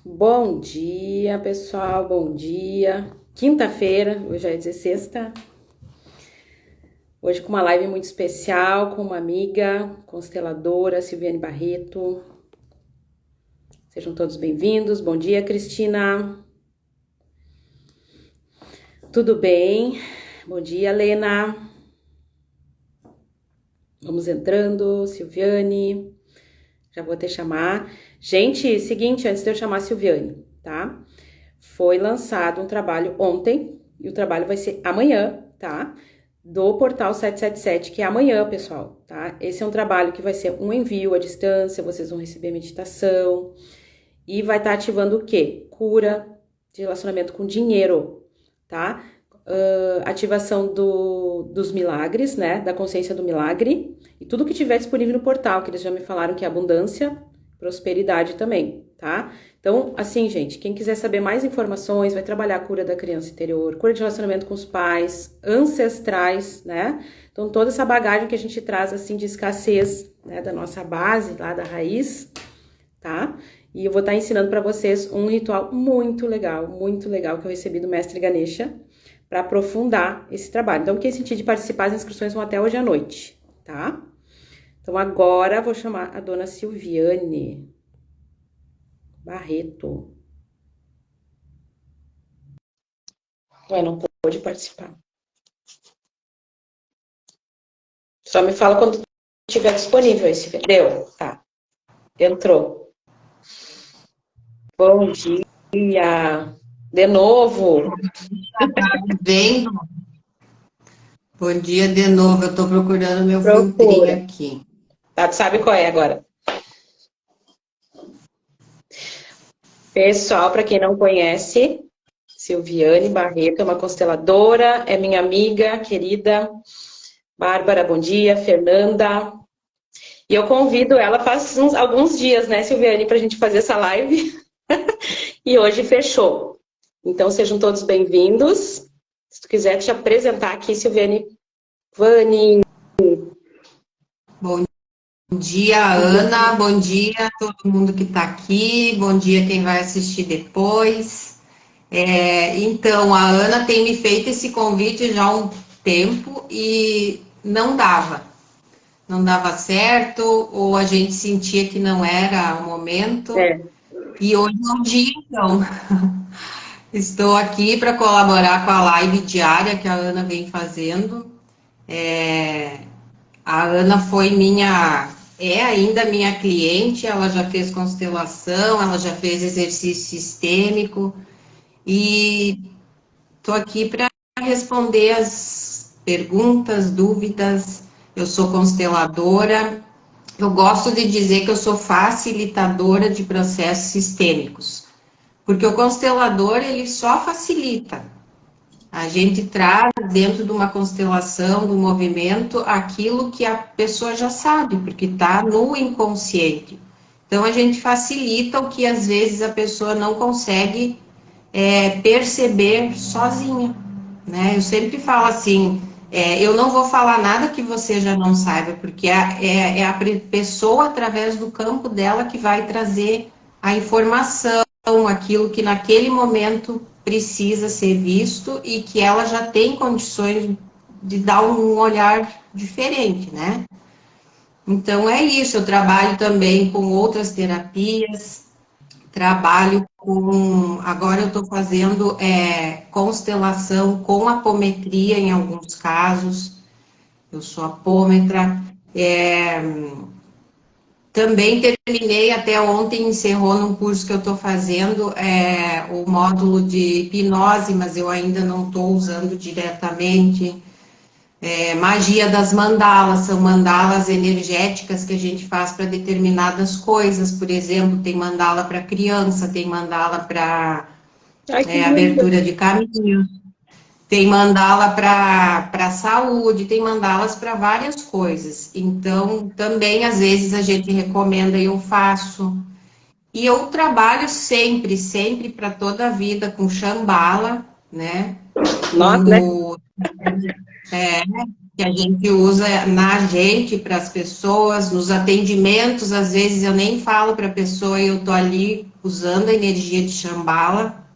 Bom dia, pessoal, bom dia. Quinta-feira, hoje já ia dizer sexta. Hoje com uma live muito especial, com uma amiga consteladora, Silviane Barreto. Sejam todos bem-vindos. Bom dia, Cristina. Tudo bem? Bom dia, Lena. Vamos entrando, Silviane. Já vou até chamar. Gente, seguinte, antes de eu chamar a Silviane, tá? Foi lançado um trabalho ontem, e o trabalho vai ser amanhã, tá? Do Portal 777, que é amanhã, pessoal, tá? Esse é um trabalho que vai ser um envio à distância, vocês vão receber meditação, e vai estar ativando o quê? Cura de relacionamento com dinheiro, tá? Ativação dos milagres, né? Da consciência do milagre, e tudo que tiver disponível no portal, que eles já me falaram que é abundância, prosperidade também, tá? Então, assim, gente, quem quiser saber mais informações, vai trabalhar a cura da criança interior, cura de relacionamento com os pais, ancestrais, né? Então, toda essa bagagem que a gente traz, assim, de escassez, né, da nossa base, lá da raiz, tá? E eu vou estar ensinando para vocês um ritual muito legal, que eu recebi do Mestre Ganesha, para aprofundar esse trabalho. Então, quem sentir de participar, as inscrições vão até hoje à noite, tá? Então, agora vou chamar a dona Silviane Barreto. Ué, não pôde participar. Só me fala quando estiver disponível esse vídeo. Tá. Entrou. Bom dia. De novo. Vendo? Bom dia de novo. Eu tô procurando meu Procura. filtrinho aqui. Tá, tu sabe qual é agora. Pessoal, para quem não conhece, Silviane Barreto é uma consteladora, é minha amiga querida. Bárbara, bom dia. Fernanda. E eu convido ela faz alguns dias, né, Silviane, para a gente fazer essa live. E hoje fechou. Então, sejam todos bem-vindos. Se tu quiser te apresentar aqui, Silviane. Vani. Bom dia, Ana. Bom dia a todo mundo que está aqui. Bom dia quem vai assistir depois. Então, a Ana tem me feito esse convite já há um tempo e não dava. Não dava certo, ou a gente sentia que não era o momento. E hoje é o dia, então. Estou aqui para colaborar com a live diária que a Ana vem fazendo. A Ana é ainda minha cliente, ela já fez constelação, ela já fez exercício sistêmico e estou aqui para responder as perguntas, dúvidas. Eu sou consteladora, eu gosto de dizer que eu sou facilitadora de processos sistêmicos, porque o constelador ele só facilita. A gente traz dentro de uma constelação, do movimento, aquilo que a pessoa já sabe, porque está no inconsciente. Então, a gente facilita o que às vezes a pessoa não consegue perceber sozinha, né? Eu sempre falo assim, eu não vou falar nada que você já não saiba, porque é a pessoa, através do campo dela, que vai trazer a informação, aquilo que naquele momento precisa ser visto e que ela já tem condições de dar um olhar diferente, né? Então é isso, eu trabalho também com outras terapias, agora eu estou fazendo constelação com apometria em alguns casos, eu sou apômetra, também terminei, até ontem encerrou num curso que eu estou fazendo, o módulo de hipnose, mas eu ainda não estou usando diretamente. Magia das mandalas, são mandalas energéticas que a gente faz para determinadas coisas, por exemplo, tem mandala para criança, tem mandala para abertura de caminho, tem mandala para saúde, tem mandalas para várias coisas. Então, também, às vezes, a gente recomenda e eu faço. E eu trabalho sempre, sempre, para toda a vida, com Shambhala, né? Nossa, né? Que a gente usa na gente, para as pessoas, nos atendimentos, às vezes eu nem falo para a pessoa, eu tô ali usando a energia de Shambhala,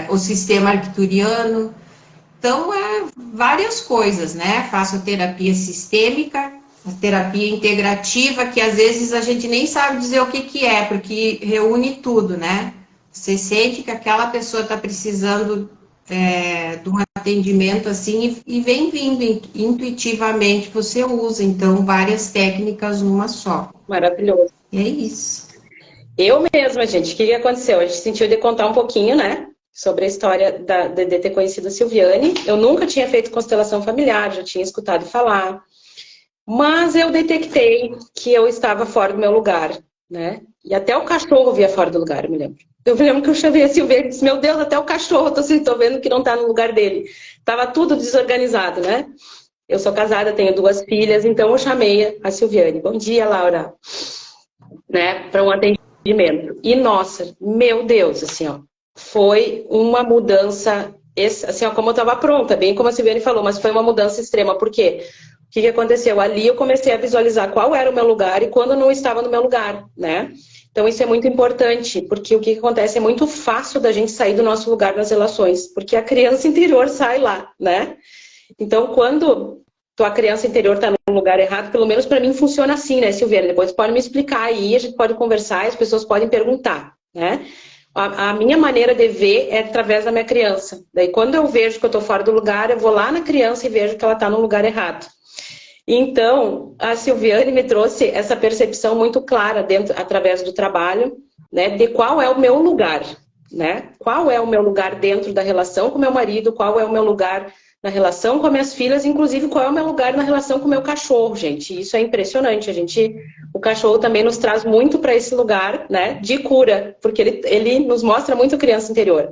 o sistema arcturiano. Então, várias coisas, né? Faço a terapia sistêmica, a terapia integrativa, que às vezes a gente nem sabe dizer o que é, porque reúne tudo, né? Você sente que aquela pessoa está precisando de um atendimento assim e vem vindo intuitivamente, você usa, então, várias técnicas numa só. Maravilhoso. E é isso. Eu mesma, gente, o que aconteceu? A gente sentiu de contar um pouquinho, né? Sobre a história de ter conhecido a Silviane. Eu nunca tinha feito constelação familiar, já tinha escutado falar. Mas eu detectei que eu estava fora do meu lugar, né? E até o cachorro via fora do lugar, eu me lembro. Eu me lembro que eu chamei a Silviane e disse, meu Deus, até o cachorro, tô vendo que não tá no lugar dele. Tava tudo desorganizado, né? Eu sou casada, tenho 2 filhas, então eu chamei a Silviane. Bom dia, Laura. Né? Para um atendimento. E, nossa, meu Deus, assim, ó, foi uma mudança, assim, ó, como eu estava pronta, bem como a Silviane falou, mas foi uma mudança extrema. Por quê? O que aconteceu? Ali eu comecei a visualizar qual era o meu lugar e quando eu não estava no meu lugar, né? Então isso é muito importante, porque o que acontece é muito fácil da gente sair do nosso lugar nas relações, porque a criança interior sai lá, né? Então quando tua criança interior está no lugar errado, pelo menos para mim funciona assim, né, Silviane? Depois pode me explicar aí, a gente pode conversar, as pessoas podem perguntar, né? A minha maneira de ver é através da minha criança. Daí quando eu vejo que eu estou fora do lugar, eu vou lá na criança e vejo que ela está no lugar errado. Então, a Silviane me trouxe essa percepção muito clara através do trabalho, né, de qual é o meu lugar, né? Qual é o meu lugar dentro da relação com meu marido, qual é o meu lugar na relação com as minhas filhas, inclusive qual é o meu lugar na relação com o meu cachorro, gente. Isso é impressionante. O cachorro também nos traz muito para esse lugar, né, de cura, porque ele nos mostra muito a criança interior.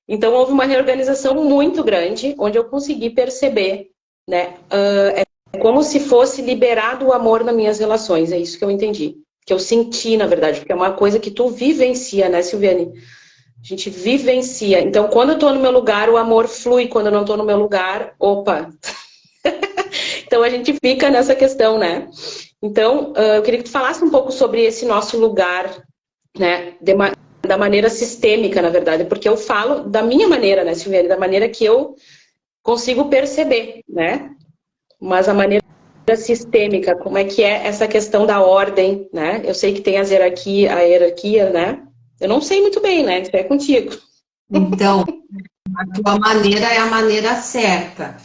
Então, houve uma reorganização muito grande, onde eu consegui perceber, né, é como se fosse liberado o amor nas minhas relações, é isso que eu entendi. Que eu senti, na verdade, porque é uma coisa que tu vivencia, né, Silviane? A gente vivencia. Então, quando eu tô no meu lugar, o amor flui. Quando eu não tô no meu lugar, opa! Então, a gente fica nessa questão, né? Então, eu queria que tu falasse um pouco sobre esse nosso lugar, né? Da maneira sistêmica, na verdade. Porque eu falo da minha maneira, né, Silviane? Da maneira que eu consigo perceber, né? Mas a maneira sistêmica, como é que é essa questão da ordem, né? Eu sei que tem a hierarquia, né? Eu não sei muito bem, né? Isso é contigo. Então, a tua maneira é a maneira certa.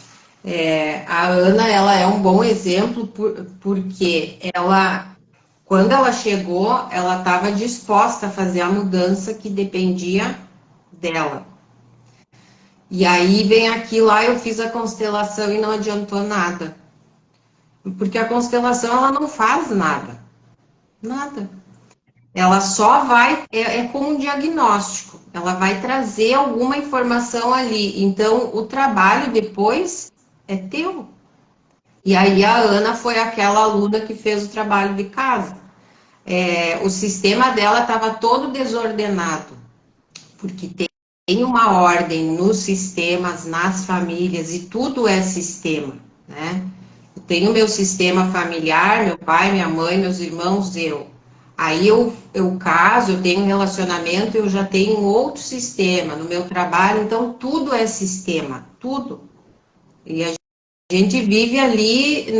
A Ana, ela é um bom exemplo porque ela, quando ela chegou, ela estava disposta a fazer a mudança que dependia dela. E aí vem aqui lá, eu fiz a constelação e não adiantou nada. Porque a constelação, ela não faz nada. Nada. Ela só vai, como um diagnóstico, ela vai trazer alguma informação ali. Então, o trabalho depois é teu. E aí a Ana foi aquela aluna que fez o trabalho de casa. O sistema dela estava todo desordenado, porque tem uma ordem nos sistemas, nas famílias, e tudo é sistema, né? Eu tenho meu sistema familiar, meu pai, minha mãe, meus irmãos, eu. Aí eu caso, eu tenho um relacionamento, eu já tenho um outro sistema no meu trabalho, então tudo é sistema, tudo. E a gente vive ali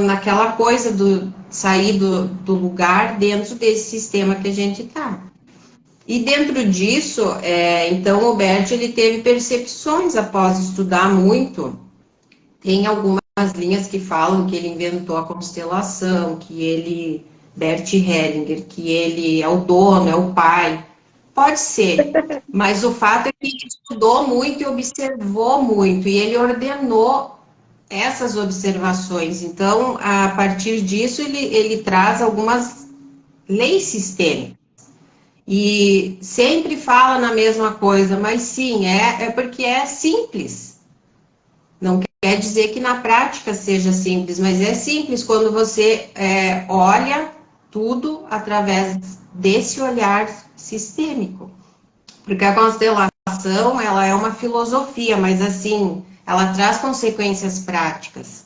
naquela coisa do sair do lugar dentro desse sistema que a gente está. E dentro disso, então o Bert ele teve percepções após estudar muito. Tem algumas linhas que falam que ele inventou a constelação, que ele, Bert Hellinger, que ele é o dono, é o pai. Pode ser, mas o fato é que ele estudou muito e observou muito, e ele ordenou essas observações. Então, a partir disso, ele traz algumas leis sistêmicas. E sempre fala na mesma coisa, mas sim, é porque é simples. Não quer dizer que na prática seja simples, mas é simples quando você olha tudo através desse olhar sistêmico. Porque a constelação, ela é uma filosofia, mas assim, ela traz consequências práticas.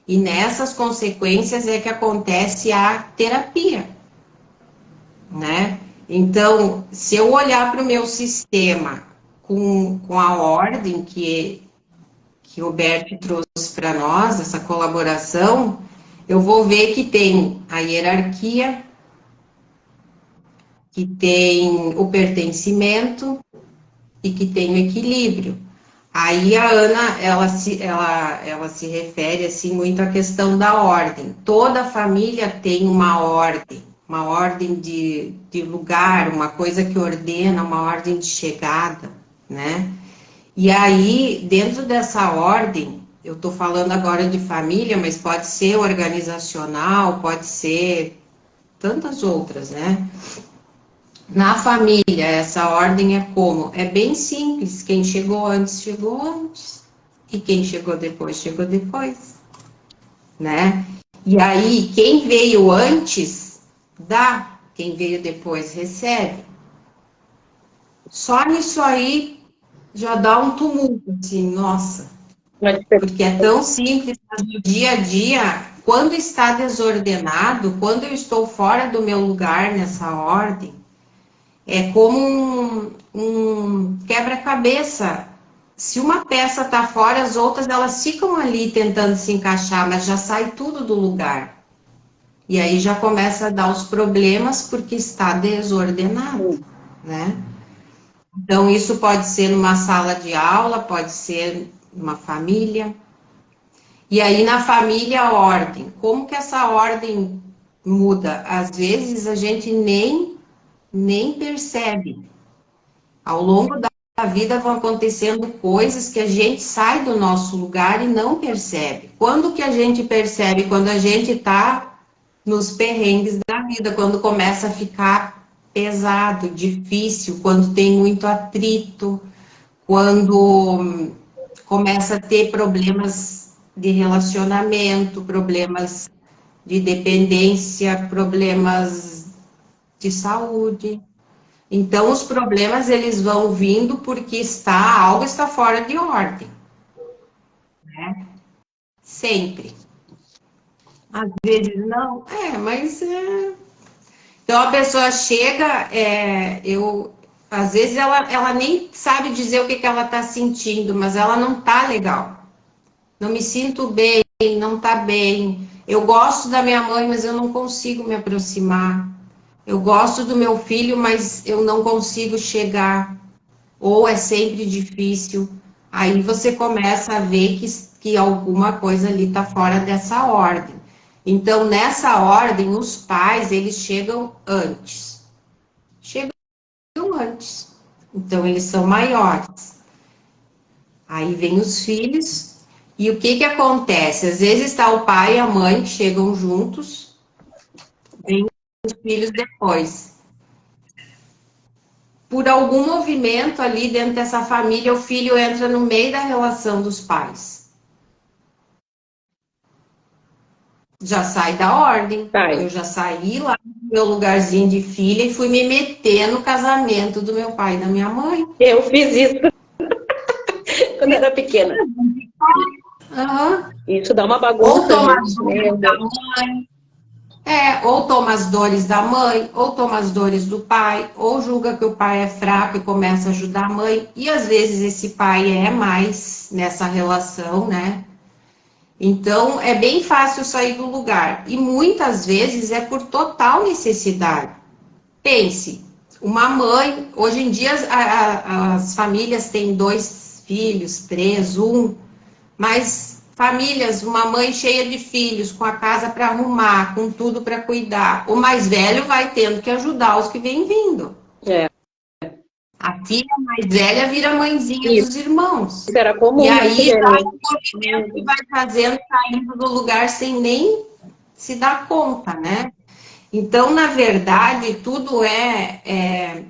E nessas consequências é que acontece a terapia. né? Então, se eu olhar para o meu sistema com a ordem que o Bert trouxe para nós, essa colaboração, eu vou ver que tem a hierarquia, que tem o pertencimento e que tem o equilíbrio. Aí a Ana, ela se refere assim muito à questão da ordem. Toda família tem uma ordem de lugar, uma coisa que ordena, uma ordem de chegada, né? E aí, dentro dessa ordem, eu estou falando agora de família, mas pode ser organizacional, pode ser tantas outras, né? Na família, essa ordem é como? É bem simples. Quem chegou antes, chegou antes. E quem chegou depois, né? E aí, quem veio antes, dá. Quem veio depois, recebe. Só nisso aí, já dá um tumulto, assim, nossa. Porque é tão simples, mas no dia a dia, quando está desordenado, quando eu estou fora do meu lugar nessa ordem, é como um quebra-cabeça. Se uma peça está fora, as outras elas ficam ali tentando se encaixar, mas já sai tudo do lugar. E aí já começa a dar os problemas porque está desordenado, né? Então isso pode ser numa sala de aula, pode ser numa família. E aí na família a ordem. Como que essa ordem muda? Às vezes a gente nem percebe. Ao longo da vida vão acontecendo coisas que a gente sai do nosso lugar e não percebe. Quando que a gente percebe? Quando a gente está nos perrengues da vida, quando começa a ficar pesado, difícil, quando tem muito atrito, quando começa a ter problemas de relacionamento, problemas de dependência, problemas de saúde. Então, os problemas, eles vão vindo porque algo está fora de ordem, né? Sempre. Às vezes não, mas... Então, a pessoa chega, às vezes ela nem sabe dizer o que ela está sentindo, mas ela não está legal. Não me sinto bem, não está bem. Eu gosto da minha mãe, mas eu não consigo me aproximar. Eu gosto do meu filho, mas eu não consigo chegar. Ou é sempre difícil. Aí você começa a ver que alguma coisa ali está fora dessa ordem. Então, nessa ordem, os pais, eles chegam antes. Chegam antes. Então, eles são maiores. Aí vem os filhos. E o que acontece? Às vezes está o pai e a mãe que chegam juntos. Vem os filhos depois. Por algum movimento ali dentro dessa família, o filho entra no meio da relação dos pais. Já sai da ordem. Sai. Eu já saí lá do meu lugarzinho de filha e fui me meter no casamento do meu pai e da minha mãe. Eu fiz isso quando era pequena. Uhum. Isso dá uma bagunça. Ou toma as dores da mãe. Ou toma as dores da mãe, ou toma as dores do pai, ou julga que o pai é fraco e começa a ajudar a mãe. E às vezes esse pai é mais nessa relação, né? Então é bem fácil sair do lugar. E muitas vezes é por total necessidade. Pense, uma mãe, hoje em dia as famílias têm 2 filhos, 3, 1, mas famílias, uma mãe cheia de filhos, com a casa para arrumar, com tudo para cuidar. O mais velho vai tendo que ajudar os que vêm vindo. É. A filha mais velha vira mãezinha dos irmãos. Isso era comum. E aí vai um movimento que vai fazendo, saindo do lugar sem nem se dar conta, né? Então, na verdade, tudo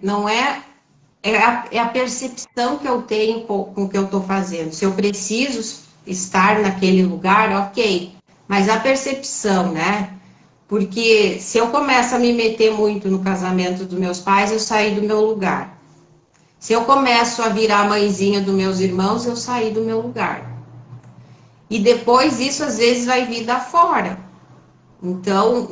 não é a percepção que eu tenho com o que eu estou fazendo. Se eu preciso estar naquele lugar, ok. Mas a percepção, né? Porque se eu começo a me meter muito no casamento dos meus pais, eu saí do meu lugar. Se eu começo a virar mãezinha dos meus irmãos, eu saí do meu lugar. E depois isso às vezes vai vir da fora. Então,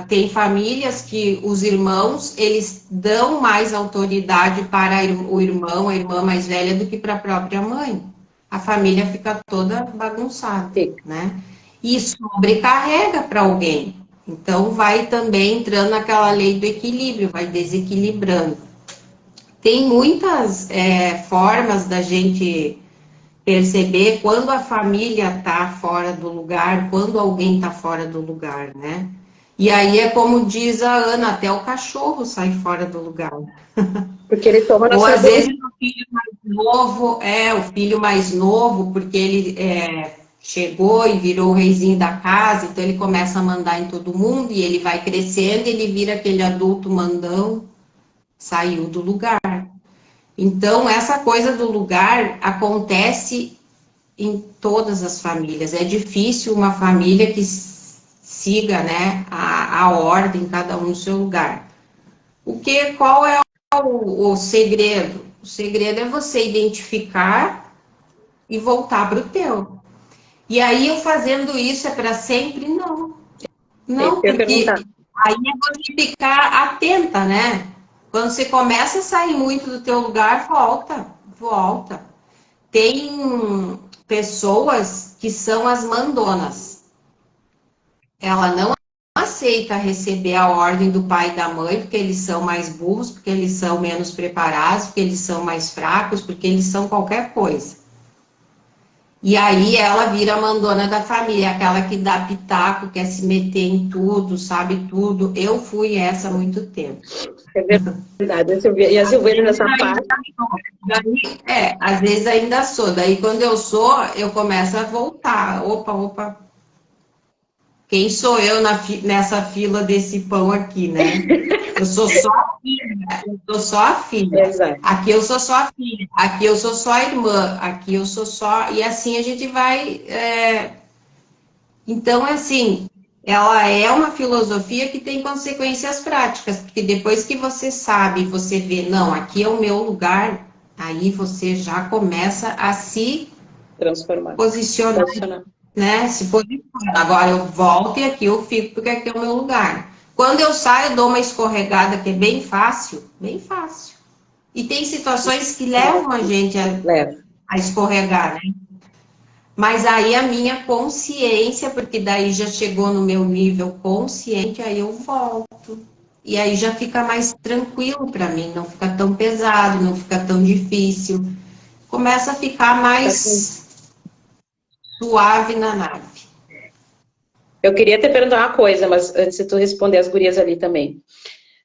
tem famílias que os irmãos, eles dão mais autoridade para o irmão, a irmã mais velha, do que para a própria mãe. A família fica toda bagunçada, Fica. né? E sobrecarrega para alguém. Então, vai também entrando naquela lei do equilíbrio, vai desequilibrando. Tem muitas formas da gente perceber quando a família está fora do lugar, quando alguém está fora do lugar, né? E aí é como diz a Ana, até o cachorro sai fora do lugar. Porque ele toma na Ou sua às frente. vezes o filho mais novo, porque ele chegou e virou o reizinho da casa, então ele começa a mandar em todo mundo e ele vai crescendo, ele vira aquele adulto mandão, saiu do lugar. Então, essa coisa do lugar acontece em todas as famílias. É difícil uma família que siga, né, a ordem, cada um no seu lugar. Qual é o segredo? O segredo é você identificar e voltar para o teu. E aí, eu fazendo isso é para sempre? Não. É isso Não, que eu ia porque perguntar. aí é você ficar atenta, né? Quando você começa a sair muito do teu lugar, volta, volta. Tem pessoas que são as mandonas. Ela não aceita receber a ordem do pai e da mãe, porque eles são mais burros, porque eles são menos preparados, porque eles são mais fracos, porque eles são qualquer coisa. E aí ela vira a mandona da família, aquela que dá pitaco, quer se meter em tudo, sabe tudo. Eu fui essa há muito tempo. É verdade. E a Silvana nessa parte. Às vezes ainda sou. Daí quando eu sou, eu começo a voltar. Opa, opa. Quem sou eu nessa fila desse pão aqui, né? Eu sou só a filha. Eu sou só a filha. Exato. Aqui eu sou só a filha. Aqui eu sou só a irmã. Aqui eu sou só. E assim a gente vai. Então, assim, ela é uma filosofia que tem consequências práticas, porque depois que você sabe, você vê, não, aqui é o meu lugar, aí você já começa a se Transformar. posicionar, Posicionar. né? Se posiciona. Agora eu volto e aqui eu fico, porque aqui é o meu lugar. Quando eu saio, eu dou uma escorregada que é bem fácil, bem fácil. E tem situações que levam a gente Leva. a escorregar, né? Mas aí a minha consciência, porque daí já chegou no meu nível consciente, aí eu volto. E aí já fica mais tranquilo para mim, não fica tão pesado, não fica tão difícil. Começa a ficar mais suave na nave. Eu queria te perguntar uma coisa, mas antes de tu responder as gurias ali também.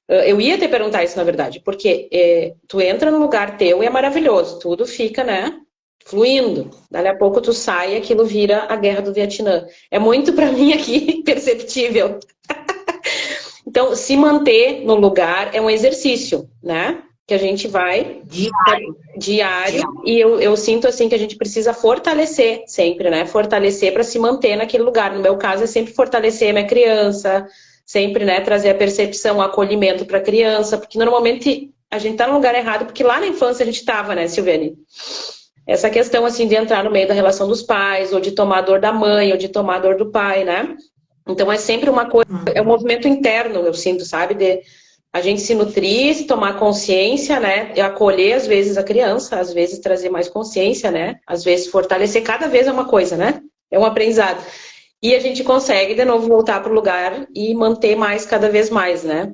Eu ia te perguntar isso, na verdade, porque tu entra num lugar teu e é maravilhoso, tudo fica, né, fluindo. Dali a pouco tu sai e aquilo vira a guerra do Vietnã. É muito para mim aqui perceptível. Então, se manter no lugar é um exercício, né? Que a gente vai diário. E eu sinto assim que a gente precisa fortalecer sempre, né? Fortalecer para se manter naquele lugar. No meu caso, é sempre fortalecer a minha criança, sempre, né, trazer a percepção, o acolhimento para a criança, porque normalmente a gente tá no lugar errado, porque lá na infância a gente tava, né, Silviane? Essa questão, assim, de entrar no meio da relação dos pais, ou de tomar a dor da mãe, ou de tomar a dor do pai, né? Então é sempre uma coisa, é um movimento interno, eu sinto, sabe? De a gente se nutrir, tomar consciência, né? E acolher, às vezes, a criança, às vezes trazer mais consciência, né? Às vezes fortalecer, cada vez é uma coisa, né? É um aprendizado. E a gente consegue, de novo, voltar para o lugar e manter mais, cada vez mais, né?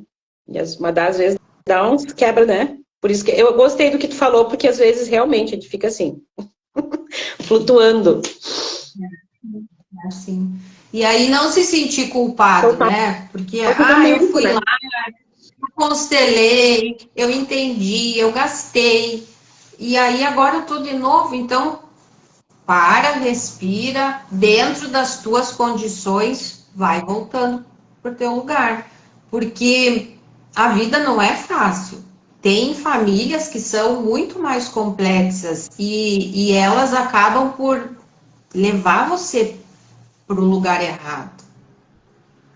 E mas às vezes dá uns quebra, né? Por isso que eu gostei do que tu falou, porque às vezes realmente a gente fica assim, flutuando. Assim. E aí não se sentir culpado, né? Porque, eu fui lá, eu constelei, eu entendi, eu gastei. E aí agora eu tô de novo, então para, respira, dentro das tuas condições, vai voltando pro teu lugar. Porque a vida não é fácil. Tem famílias que são muito mais complexas e elas acabam por levar você para o lugar errado.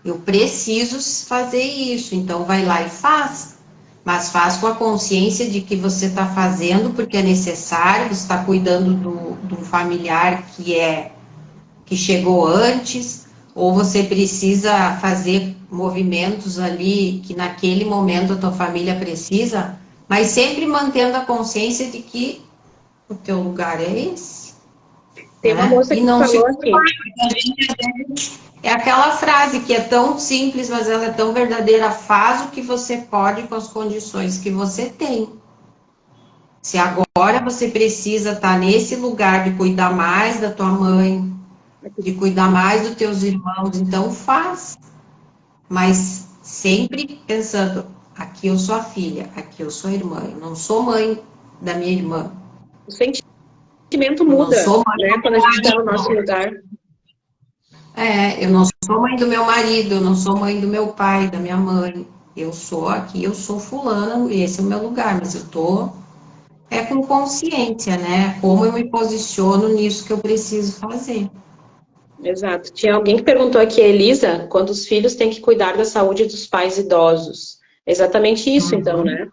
Eu preciso fazer isso, então vai lá e faz. Mas faz com a consciência de que você está fazendo porque é necessário, você está cuidando do familiar que chegou antes, ou você precisa fazer movimentos ali que naquele momento a tua família precisa, mas sempre mantendo a consciência de que o teu lugar é esse, Tem uma né? moça E que não se falou culpar, aqui. porque a gente é aquela frase que é tão simples, mas ela é tão verdadeira. Faz o que você pode com as condições que você tem. Se agora você precisa estar nesse lugar de cuidar mais da tua mãe, de cuidar mais dos teus irmãos, então faz. Mas sempre pensando, aqui eu sou a filha, aqui eu sou a irmã, eu não sou mãe da minha irmã, O sentimento eu não muda, sou mãe né? do Quando meu a gente está no nosso marido, lugar. eu não sou mãe do meu marido, eu não sou mãe do meu pai, da minha mãe, eu sou aqui, eu sou fulana, esse é o meu lugar, mas eu tô com consciência, né? Como eu me posiciono nisso que eu preciso fazer. Exato. Tinha alguém que perguntou aqui, Elisa, quando os filhos têm que cuidar da saúde dos pais idosos. É exatamente isso, então, Uhum. né?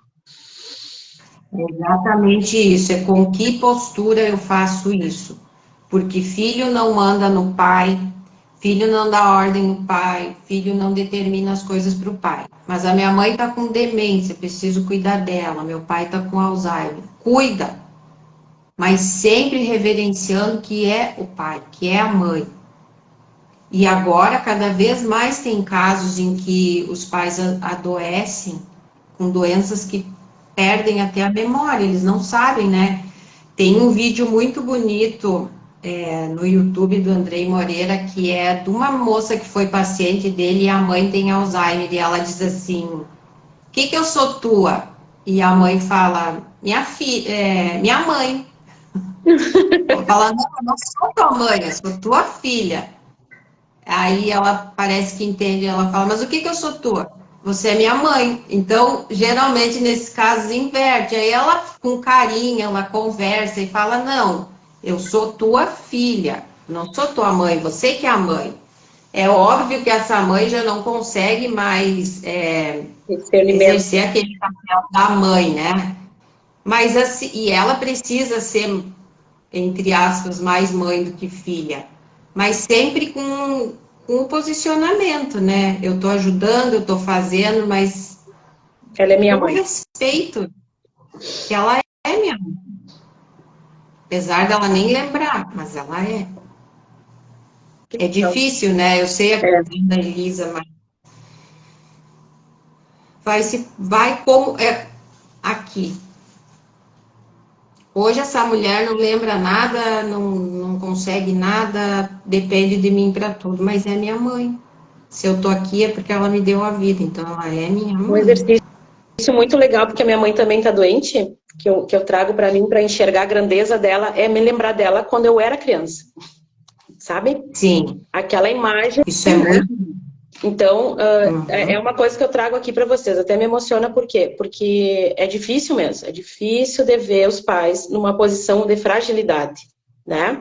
Exatamente isso, é com que postura eu faço isso. Porque filho não manda no pai, filho não dá ordem no pai, filho não determina as coisas para o pai. Mas a minha mãe está com demência, preciso cuidar dela, meu pai está com Alzheimer. Cuida, mas sempre reverenciando que é o pai, que é a mãe. E agora, cada vez mais tem casos em que os pais adoecem com doenças que perdem até a memória, eles não sabem, né? Tem um vídeo muito bonito no YouTube do Andrei Moreira, que é de uma moça que foi paciente dele e a mãe tem Alzheimer, e ela diz assim, o que eu sou tua? E a mãe fala, minha filha, minha mãe. Fala, não, eu não sou tua mãe, eu sou tua filha. Aí ela parece que entende, ela fala, mas o que eu sou tua? Você é minha mãe. Então, geralmente, nesses casos, inverte. Aí ela, com carinho, ela conversa e fala, não, eu sou tua filha, não sou tua mãe, você que é a mãe. É óbvio que essa mãe já não consegue mais Esse alimento. exercer aquele papel da mãe, né? Mas assim, e ela precisa ser, entre aspas, mais mãe do que filha, mas sempre com o posicionamento, né? Eu tô ajudando, eu tô fazendo, mas Ela é minha com mãe. respeito, que ela é minha mãe. Apesar dela nem lembrar, mas ela é. É Então, difícil, né? Eu sei a é, questão da Elisa, mas vai como é aqui. Hoje essa mulher não lembra nada, não consegue nada, depende de mim para tudo, mas é minha mãe. Se eu tô aqui é porque ela me deu a vida, então ela é minha um mãe. exercício muito legal, porque a minha mãe também está doente, que eu trago para mim para enxergar a grandeza dela, é me lembrar dela quando eu era criança, sabe? Sim, Aquela imagem, isso é né? muito. Então, é Uhum. uma coisa que eu trago aqui para vocês. Até me emociona, por quê? Porque é difícil mesmo. É difícil de ver os pais numa posição de fragilidade, né?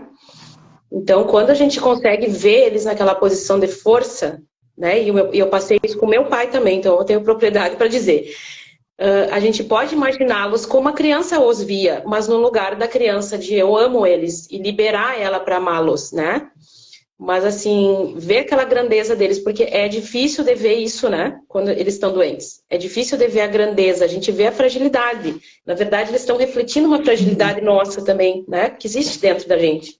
Então, quando a gente consegue ver eles naquela posição de força, né? E eu passei isso com meu pai também, então eu tenho propriedade para dizer. A gente pode imaginá-los como a criança os via, mas no lugar da criança de eu amo eles e liberar ela para amá-los, né? Mas, assim, ver aquela grandeza deles, porque é difícil de ver isso, né? Quando eles estão doentes. É difícil de ver a grandeza, a gente vê a fragilidade. Na verdade, eles estão refletindo uma fragilidade nossa também, né? Que existe dentro da gente.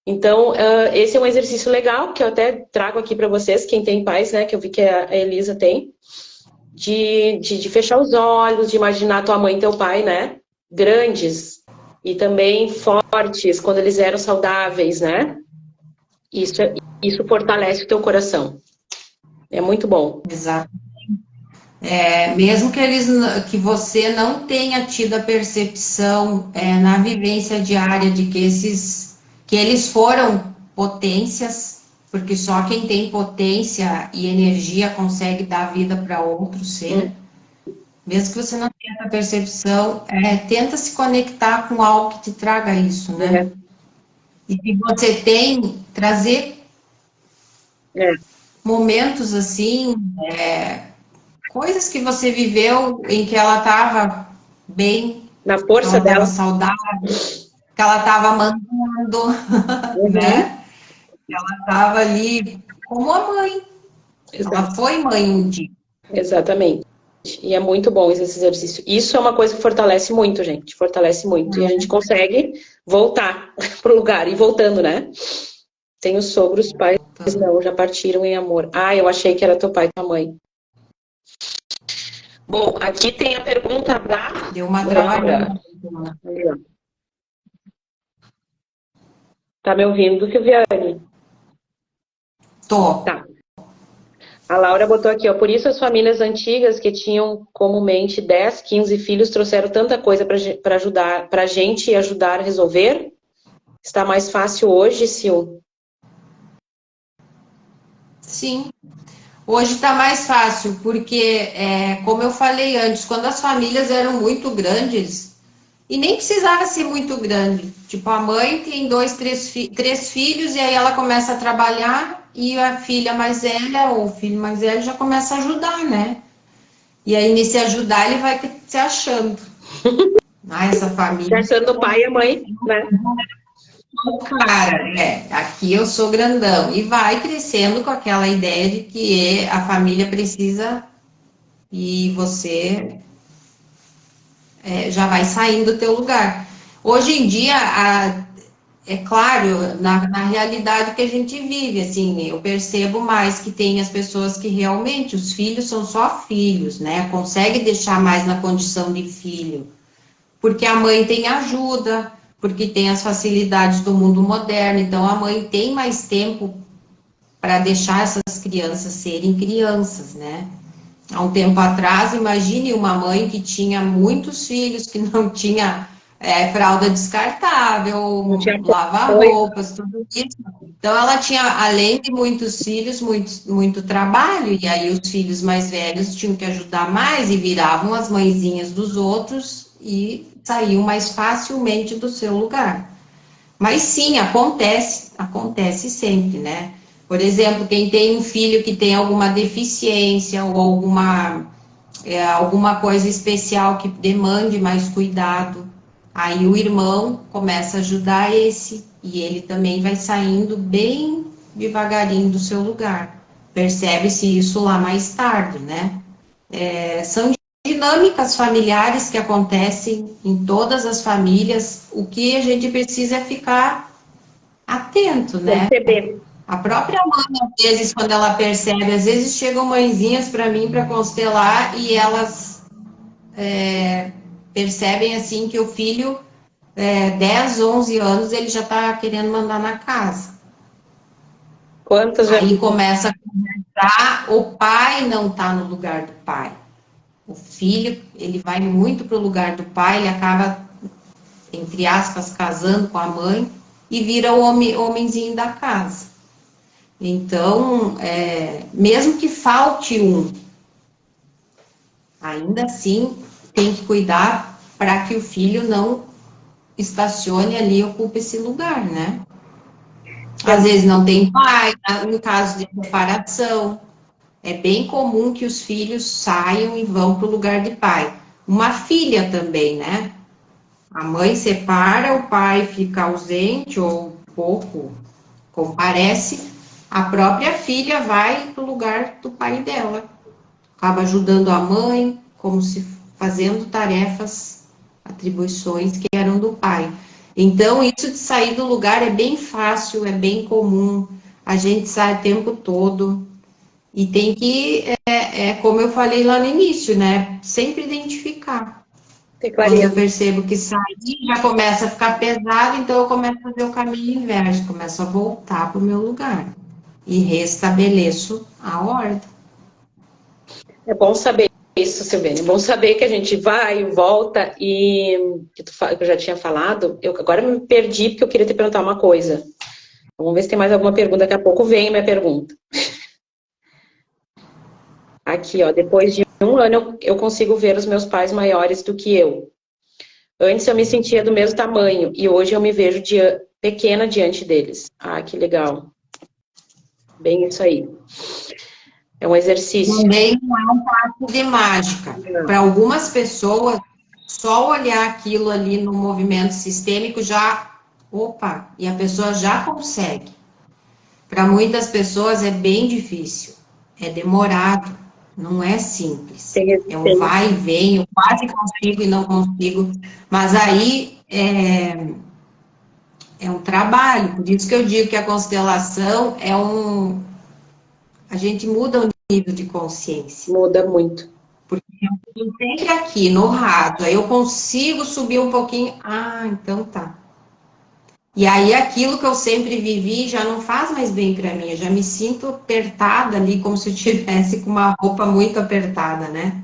Então, esse é um exercício legal, que eu até trago aqui para vocês, quem tem pais, né? Que eu vi que a Elisa tem. De fechar os olhos, de imaginar tua mãe e teu pai, né? Grandes. E também fortes, quando eles eram saudáveis, né? Isso, isso fortalece o teu coração. É muito bom. Exato. Mesmo que você não tenha tido a percepção na vivência diária de que eles foram potências, porque só quem tem potência e energia consegue dar vida para outro ser. Hum, Mesmo que você não tenha essa percepção, tenta se conectar com algo que te traga isso, né? é, E se você tem, trazer é. momentos assim, coisas que você viveu em que ela estava bem, Na que ela força estava dela. saudável, que ela estava mandando, Uhum. né? Ela estava ali. como a mãe. Ela foi mãe um dia. Exatamente. E é muito bom esse exercício. Isso é uma coisa que fortalece muito, gente. Fortalece muito. E a gente consegue voltar pro lugar. E voltando, né? Tem os sogros, pais não, já partiram em amor. Ah, eu achei que era teu pai e tua mãe. Bom, aqui tem a pergunta da Deu uma Laura. trabalhada. Tá me ouvindo, Silviane? Tô. Tá. A Laura botou aqui, ó. Por isso as famílias antigas que tinham comumente 10, 15 filhos trouxeram tanta coisa para ajudar, pra gente ajudar a resolver. Está mais fácil hoje, Sil? Sim. Hoje está mais fácil, porque, como eu falei antes, quando as famílias eram muito grandes, e nem precisava ser muito grande. Tipo, a mãe tem dois, três filhos, e aí ela começa a trabalhar, e a filha mais velha, ou o filho mais velho, já começa a ajudar, né? E aí, nesse ajudar, ele vai se achando. Ah, essa família. Achando o pai e a mãe, né? Cara, aqui eu sou grandão. E vai crescendo com aquela ideia de que a família precisa e você já vai saindo do teu lugar. Hoje em dia, é claro, na realidade que a gente vive, assim, eu percebo mais que tem as pessoas que realmente, os filhos são só filhos, né? Consegue deixar mais na condição de filho. Porque a mãe tem ajuda, porque tem as facilidades do mundo moderno, então a mãe tem mais tempo para deixar essas crianças serem crianças, né? Há um tempo atrás, imagine uma mãe que tinha muitos filhos, que não tinha fralda descartável, lavar roupas, tudo isso. Então, ela tinha, além de muitos filhos, muito trabalho, e aí os filhos mais velhos tinham que ajudar mais e viravam as mãezinhas dos outros e saíam mais facilmente do seu lugar. Mas sim, acontece sempre, né? Por exemplo, quem tem um filho que tem alguma deficiência ou alguma coisa especial que demande mais cuidado, aí o irmão começa a ajudar esse e ele também vai saindo bem devagarinho do seu lugar. Percebe-se isso lá mais tarde, né? São dinâmicas familiares que acontecem em todas as famílias. O que a gente precisa é ficar atento, né? Perceber. A própria mãe, às vezes, quando ela percebe, às vezes chegam mãezinhas para mim para constelar e elas percebem assim que o filho, 10, 11 anos, ele já está querendo mandar na casa. Quantas já Aí começa a conversar, o pai não está no lugar do pai. O filho, ele vai muito para o lugar do pai, ele acaba, entre aspas, casando com a mãe e vira o homenzinho da casa. Então, mesmo que falte um, ainda assim tem que cuidar para que o filho não estacione ali e ocupe esse lugar, né? Às vezes não tem pai, no caso de separação, é bem comum que os filhos saiam e vão para o lugar de pai. Uma filha também, né? A mãe separa, o pai fica ausente ou pouco comparece, a própria filha vai para o lugar do pai dela. Acaba ajudando a mãe, como se fazendo tarefas, atribuições que eram do pai. Então, isso de sair do lugar é bem fácil, é bem comum, a gente sai o tempo todo. E tem que, como eu falei lá no início, né? Sempre identificar. ter Quando eu clareza. percebo que sai, já começa a ficar pesado, então eu começo a fazer o caminho inverso, começo a voltar para o meu lugar e restabeleço a ordem. É bom saber isso, Silvene. É bom saber que a gente vai, volta e que eu já tinha falado. Eu agora me perdi porque eu queria te perguntar uma coisa. Vamos ver se tem mais alguma pergunta. Daqui a pouco vem a minha pergunta. Aqui, ó. Depois de um ano eu consigo ver os meus pais maiores do que eu. Antes eu me sentia do mesmo tamanho e hoje eu me vejo pequena diante deles. Ah, que legal. Bem isso aí. É um exercício. Também não é um passo de mágica. Para algumas pessoas, só olhar aquilo ali no movimento sistêmico já, opa, e a pessoa já consegue. para muitas pessoas é bem difícil, é demorado, não é simples. É um vai e vem, eu quase consigo e não consigo, mas aí é um trabalho, por isso que eu digo que a constelação é um... A gente muda o nível de consciência. Muda muito. Porque eu estou sempre aqui, no rato, aí eu consigo subir um pouquinho, então tá. E aí aquilo que eu sempre vivi já não faz mais bem para mim, eu já me sinto apertada ali, como se eu estivesse com uma roupa muito apertada, né?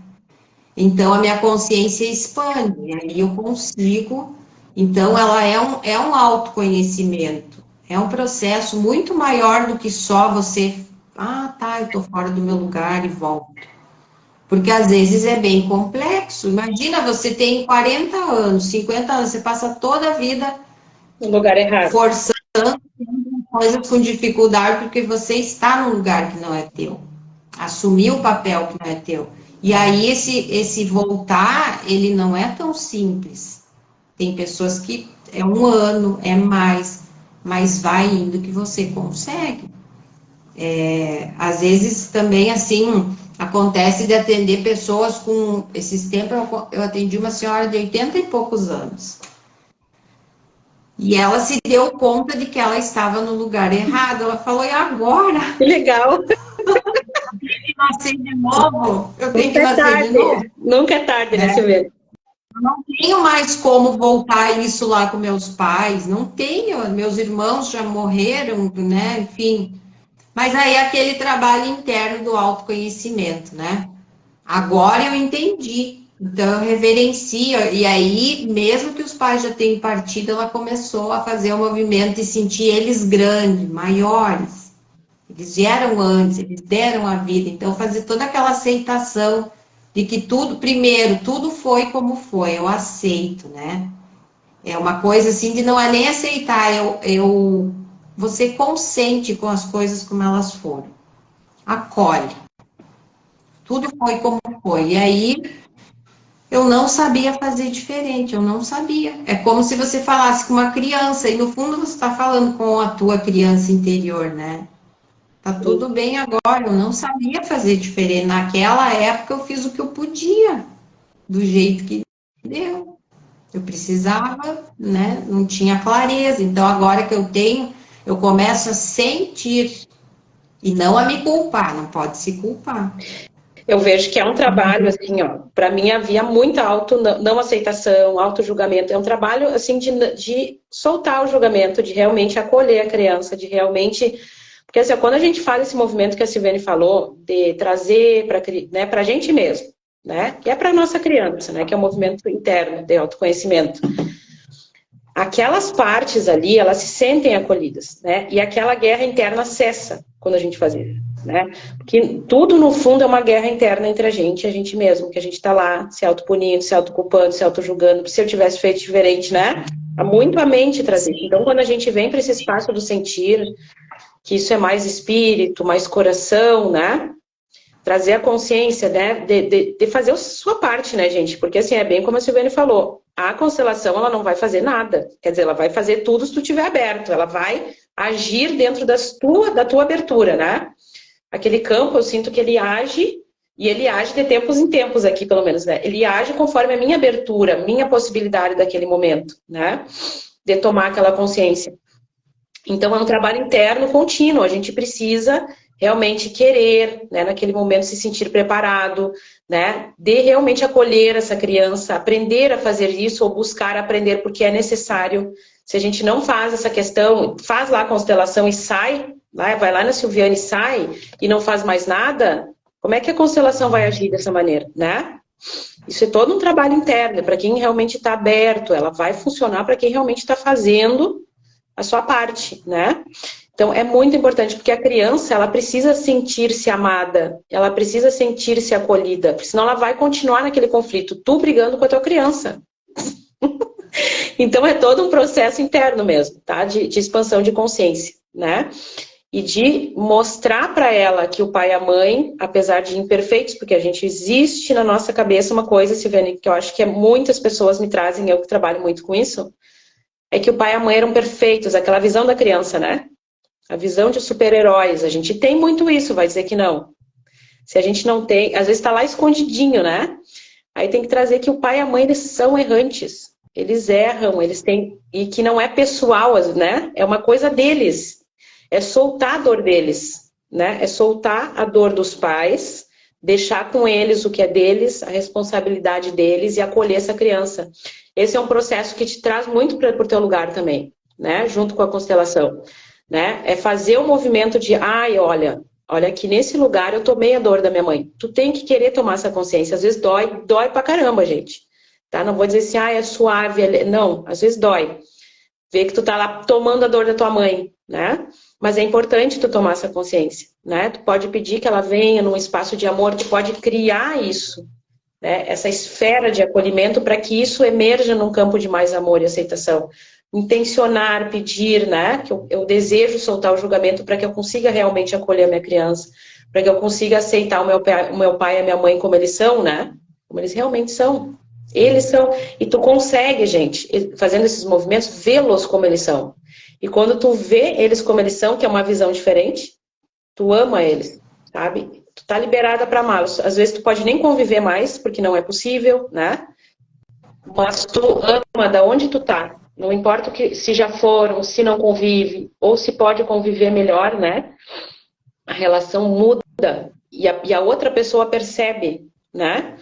Então a minha consciência expande, e aí eu consigo. Então ela é um autoconhecimento, é um processo muito maior do que só você, tá, eu tô fora do meu lugar e volto. Porque às vezes é bem complexo. Imagina, você tem 40 anos, 50 anos, você passa toda a vida No lugar errado. Forçando coisas com dificuldade porque você está num lugar que não é teu. Assumir o papel que não é teu. E aí esse voltar, ele não é tão simples. Tem pessoas que é um ano, é mais, mas vai indo que você consegue. Às vezes também assim acontece de atender pessoas com esses tempos eu atendi uma senhora de 80 e poucos anos. E ela se deu conta de que ela estava no lugar errado. Ela falou, e agora? Que legal! Eu tenho que nascer de novo? Eu tenho que nascer de novo? Nunca é tarde, né, Silvia? Eu não tenho mais como voltar isso lá com meus pais. Não tenho. Meus irmãos já morreram, né? Enfim. Mas aí é aquele trabalho interno do autoconhecimento, né? Agora eu entendi. Então eu reverencio. E aí, mesmo que os pais já tenham partido, ela começou a fazer o movimento e sentir eles grandes, maiores. Eles vieram antes, eles deram a vida. Então, fazer toda aquela aceitação de que tudo, primeiro, tudo foi como foi, eu aceito, né? É uma coisa assim de não é nem aceitar, você consente com as coisas como elas foram. Acolhe. Tudo foi como foi. E aí, eu não sabia fazer diferente, eu não sabia. É como se você falasse com uma criança, e no fundo você está falando com a tua criança interior, né? Tá tudo bem agora, eu não sabia fazer diferente. Naquela época eu fiz o que eu podia, do jeito que deu. Eu precisava, né? Não tinha clareza. Então agora que eu tenho, eu começo a sentir e não a me culpar, não pode se culpar. Eu vejo que é um trabalho, assim, ó, para mim havia muita não aceitação, auto-julgamento, é um trabalho, assim, de soltar o julgamento, de realmente acolher a criança, de realmente... Porque, assim, quando a gente faz esse movimento que a Silviane falou, de trazer para, né, a gente mesmo, né, que é para nossa criança, né, que é um movimento interno de autoconhecimento, aquelas partes ali, elas se sentem acolhidas, né, e aquela guerra interna cessa quando a gente faz isso. Né? Porque tudo, no fundo, é uma guerra interna entre a gente mesmo, que a gente está lá se autopunindo, se autoculpando, se autojulgando. Se eu tivesse feito diferente, né? Há muito a mente trazer. Então, quando a gente vem para esse espaço do sentir, que isso é mais espírito, mais coração, né? Trazer a consciência, né? De fazer a sua parte, né, gente? Porque, assim, é bem como a Silviane falou, a constelação, ela não vai fazer nada. Quer dizer, ela vai fazer tudo se tu estiver aberto. Ela vai agir dentro da tua abertura, né? Aquele campo, eu sinto que ele age, e ele age de tempos em tempos aqui, pelo menos, né? Ele age conforme a minha abertura, minha possibilidade daquele momento, né? De tomar aquela consciência. Então, é um trabalho interno contínuo, a gente precisa realmente querer, né? Naquele momento, se sentir preparado, né? De realmente acolher essa criança, aprender a fazer isso, ou buscar aprender, porque é necessário. Se a gente não faz essa questão, faz lá a constelação e sai, vai lá na Silviane e sai, e não faz mais nada, como é que a constelação vai agir dessa maneira, né? Isso é todo um trabalho interno, para quem realmente está aberto, ela vai funcionar para quem realmente está fazendo a sua parte, né? Então, é muito importante, porque a criança, ela precisa sentir-se amada, ela precisa sentir-se acolhida, porque senão ela vai continuar naquele conflito, tu brigando com a tua criança. Então, é todo um processo interno mesmo, tá? De expansão de consciência, né? E de mostrar para ela que o pai e a mãe, apesar de imperfeitos, porque a gente existe na nossa cabeça uma coisa, Silviane, que eu acho que muitas pessoas me trazem, eu que trabalho muito com isso, é que o pai e a mãe eram perfeitos, aquela visão da criança, né? A visão de super-heróis, a gente tem muito isso, vai dizer que não. Se a gente não tem, às vezes está lá escondidinho, né? Aí tem que trazer que o pai e a mãe, eles são errantes. Eles erram, eles têm... E que não é pessoal, né? É uma coisa deles. É soltar a dor deles, né? É soltar a dor dos pais, deixar com eles o que é deles, a responsabilidade deles e acolher essa criança. Esse é um processo que te traz muito para o teu lugar também, né? Junto com a constelação, né? É fazer o movimento de, ai, olha que nesse lugar eu tomei a dor da minha mãe. Tu tem que querer tomar essa consciência. Às vezes dói pra caramba, gente. Tá? Não vou dizer assim, ah, é suave. Não, às vezes dói. Ver que tu tá lá tomando a dor da tua mãe, né? Mas é importante tu tomar essa consciência, né? Tu pode pedir que ela venha num espaço de amor, tu pode criar isso, né? Essa esfera de acolhimento para que isso emerja num campo de mais amor e aceitação. Intencionar, pedir, né? Que eu desejo soltar o julgamento para que eu consiga realmente acolher a minha criança, para que eu consiga aceitar o meu pai e a minha mãe como eles são, né? Como eles realmente são. Eles são. E tu consegue, gente, fazendo esses movimentos, vê-los como eles são. E quando tu vê eles como eles são, que é uma visão diferente, tu ama eles, sabe? Tu tá liberada para amá-los. Às vezes tu pode nem conviver mais, porque não é possível, né? Mas tu ama da onde tu tá. Não importa que, se já foram, se não convive, ou se pode conviver melhor, né? A relação muda e a outra pessoa percebe, né?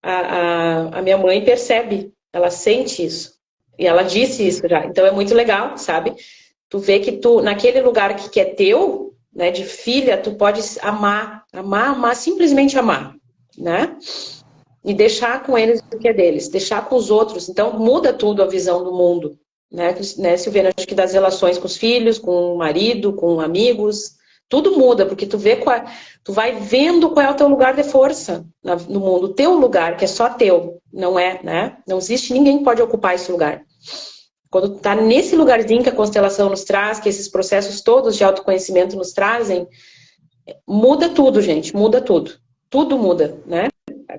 A minha mãe percebe, ela sente isso. E ela disse isso já. Então é muito legal, sabe? Tu vê que tu, naquele lugar que é teu, né, de filha, tu pode amar, simplesmente amar, né? E deixar com eles o que é deles, deixar com os outros. Então, muda tudo a visão do mundo, né, Silviana? Acho que das relações com os filhos, com o marido, com amigos, tudo muda, porque tu vê tu vai vendo qual é o teu lugar de força no mundo, o teu lugar, que é só teu, não é, né? Não existe ninguém que pode ocupar esse lugar. Quando tu tá nesse lugarzinho que a constelação nos traz, que esses processos todos de autoconhecimento nos trazem, muda tudo, gente, muda tudo. Tudo muda, né?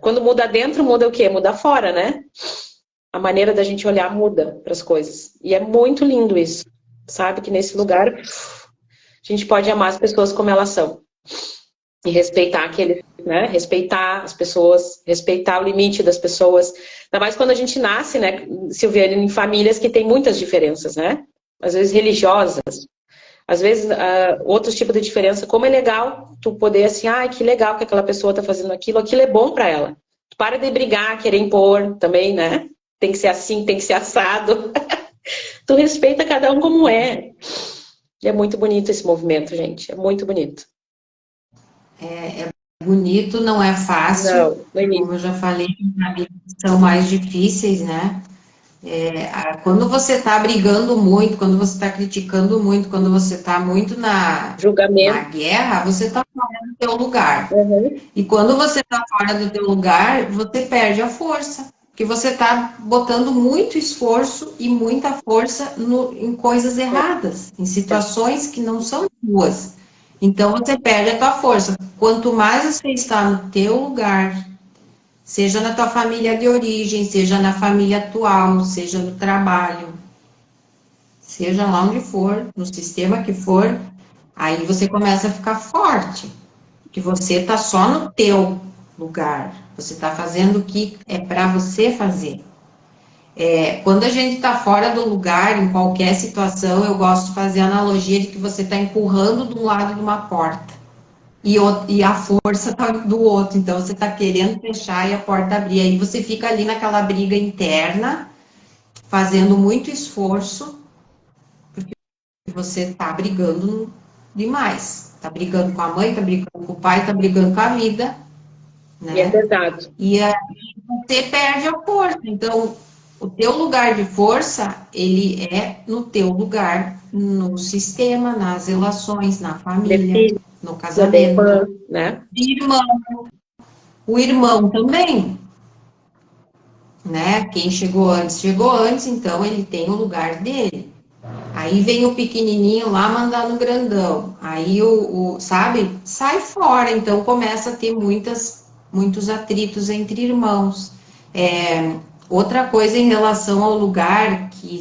Quando muda dentro, muda o quê? Muda fora, né? A maneira da gente olhar muda para as coisas. E é muito lindo isso. Sabe que nesse lugar a gente pode amar as pessoas como elas são. E respeitar aqueles, né? Respeitar as pessoas, respeitar o limite das pessoas. Ainda mais quando a gente nasce, né, Silviane, em famílias que tem muitas diferenças, né? Às vezes religiosas. Às vezes, outros tipos de diferença, como é legal tu poder assim, que legal que aquela pessoa tá fazendo aquilo é bom para ela. Para de brigar, querer impor também, né? Tem que ser assim, tem que ser assado. Tu respeita cada um como é. E é muito bonito esse movimento, gente. É muito bonito. É bonito, não é fácil. Não, como eu já falei, são mais difíceis, né? Quando você está brigando muito, quando você está criticando muito, quando você está muito na guerra, você está fora do teu lugar. Uhum. E quando você está fora do teu lugar, você perde a força. Porque você está botando muito esforço e muita força em coisas erradas, em situações que não são tuas. Então você perde a tua força. Quanto mais você está no teu lugar, seja na tua família de origem, seja na família atual, seja no trabalho, seja lá onde for, no sistema que for, aí você começa a ficar forte, porque você está só no teu lugar, você está fazendo o que é para você fazer. Quando a gente está fora do lugar, em qualquer situação, eu gosto de fazer a analogia de que você está empurrando de um lado de uma porta. E a força está do outro, então você está querendo fechar e a porta abrir. Aí você fica ali naquela briga interna, fazendo muito esforço, porque você está brigando demais. Está brigando com a mãe, está brigando com o pai, está brigando com a vida. Né? E é pesado. E aí você perde a força. Então, o teu lugar de força, ele é no teu lugar, no sistema, nas relações, na família, no casamento, né? O irmão também, né? Quem chegou antes, então ele tem o lugar dele. Aí vem o pequenininho lá mandar no grandão. Aí sabe? Sai fora, então começa a ter muitos atritos entre irmãos. Outra coisa em relação ao lugar que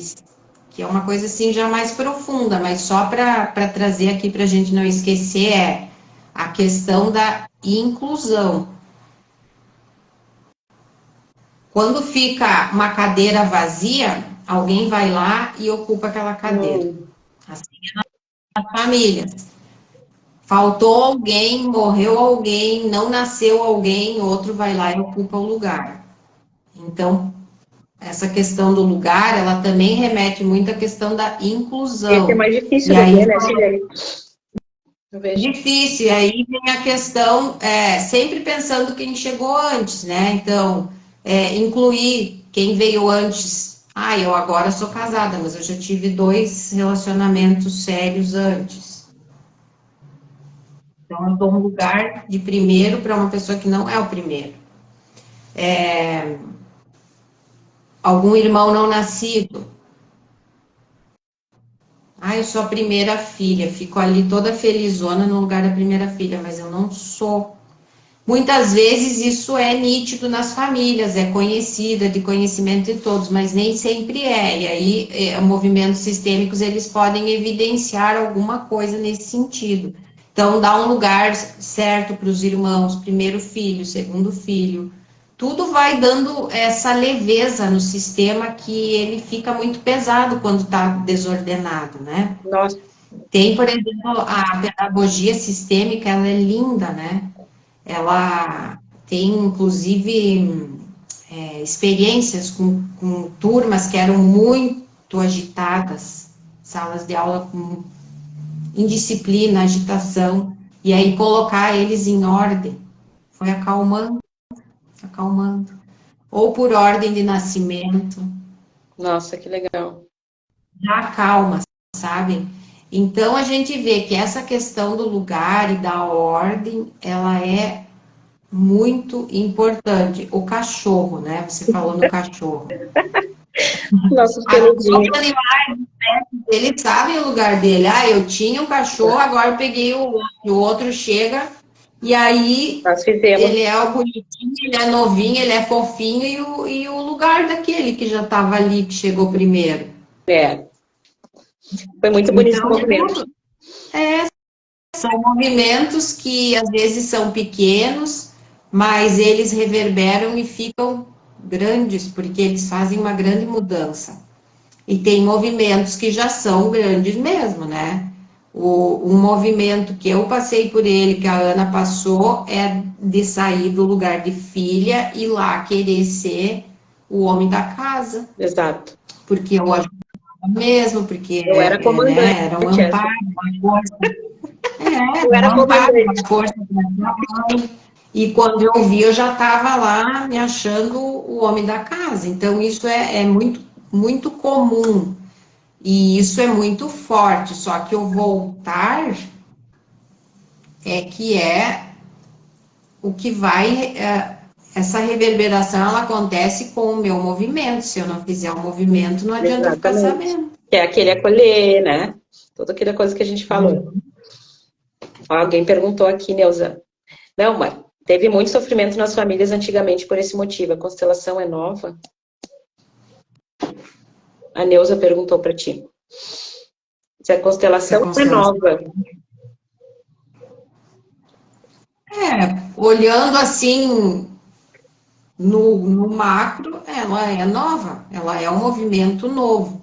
que é uma coisa assim já mais profunda, mas só para trazer aqui para a gente não esquecer, é a questão da inclusão. Quando fica uma cadeira vazia, alguém vai lá e ocupa aquela cadeira. Assim é nas famílias. Faltou alguém, morreu alguém, não nasceu alguém, outro vai lá e ocupa o lugar. Então, essa questão do lugar, ela também remete muito à questão da Esse é inclusão. mais difícil E de ver, aí né, Sirene? Eu vejo. difícil, e aí vem a questão, sempre pensando quem chegou antes, né? Então, incluir quem veio antes. Ah, eu agora sou casada, mas eu já tive 2 relacionamentos sérios antes. Então, eu dou um lugar de primeiro para uma pessoa que não é o primeiro. Algum irmão não nascido. Ah, eu sou a primeira filha, fico ali toda felizona no lugar da primeira filha, mas eu não sou. Muitas vezes isso é nítido nas famílias, é conhecido, é de conhecimento de todos, mas nem sempre é. E aí, movimentos sistêmicos, eles podem evidenciar alguma coisa nesse sentido. Então, dá um lugar certo para os irmãos, primeiro filho, segundo filho. Tudo vai dando essa leveza no sistema que ele fica muito pesado quando está desordenado, né? Nossa, Tem, por exemplo, a pedagogia sistêmica, ela é linda, né? Ela tem, inclusive, experiências com turmas que eram muito agitadas, salas de aula com indisciplina, agitação, e aí colocar eles em ordem foi acalmando, acalmando. Ou por ordem de nascimento, nossa, que legal. já acalma, sabe? Então a gente vê que essa questão do lugar e da ordem, ela é muito importante. O cachorro, né? Você falou no cachorro. Nossos Os peludinhos. animais, eles sabem o lugar dele. Ah, eu tinha um cachorro, agora eu peguei o outro. O outro chega e aí Nós fizemos. ele é o bonitinho, ele é novinho, ele é fofinho e o lugar daquele que já estava ali, que chegou primeiro. É, foi muito bonito esse Então, movimento. são movimentos que às vezes são pequenos, mas eles reverberam e ficam grandes, porque eles fazem uma grande mudança. E tem movimentos que já são grandes mesmo, né? Um movimento que eu passei por ele, que a Ana passou, é de sair do lugar de filha e lá querer ser o homem da casa, Exato. porque eu ajudava mesmo, porque Eu era comandante, né, era um essa. amparo, uma força, Eu era um amparo, comandante. uma força da minha mãe. E quando eu vi, eu já estava lá me achando o homem da casa. Então, isso é muito, muito comum. E isso é muito forte, só que o voltar é que é o que vai. Essa reverberação ela acontece com o meu movimento. Se eu não fizer o movimento, não adianta eu ficar Exatamente. sabendo. Que é aquele acolher, né? Toda aquela coisa que a gente falou. Alguém perguntou aqui, Neuza. Não, mãe, teve muito sofrimento nas famílias antigamente por esse motivo. A constelação é nova? A Neuza perguntou para ti. Se a Se a constelação é constelação. nova. Olhando assim no macro, ela é nova, ela é um movimento novo,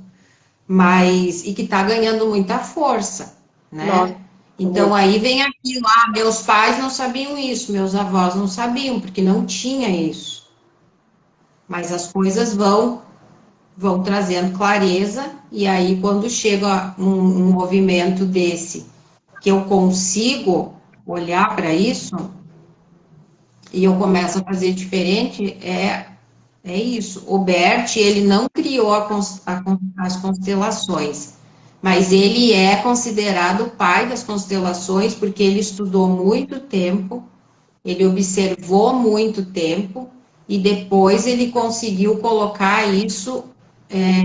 mas e que está ganhando muita força, Nossa, né? Então muito. aí vem aquilo, meus pais não sabiam isso, meus avós não sabiam, porque não tinha isso. Mas as coisas vão trazendo clareza, e aí quando chega um movimento desse, que eu consigo olhar para isso, e eu começo a fazer diferente, é isso. O Bert, ele não criou as constelações, mas ele é considerado o pai das constelações porque ele estudou muito tempo, ele observou muito tempo e depois ele conseguiu colocar isso,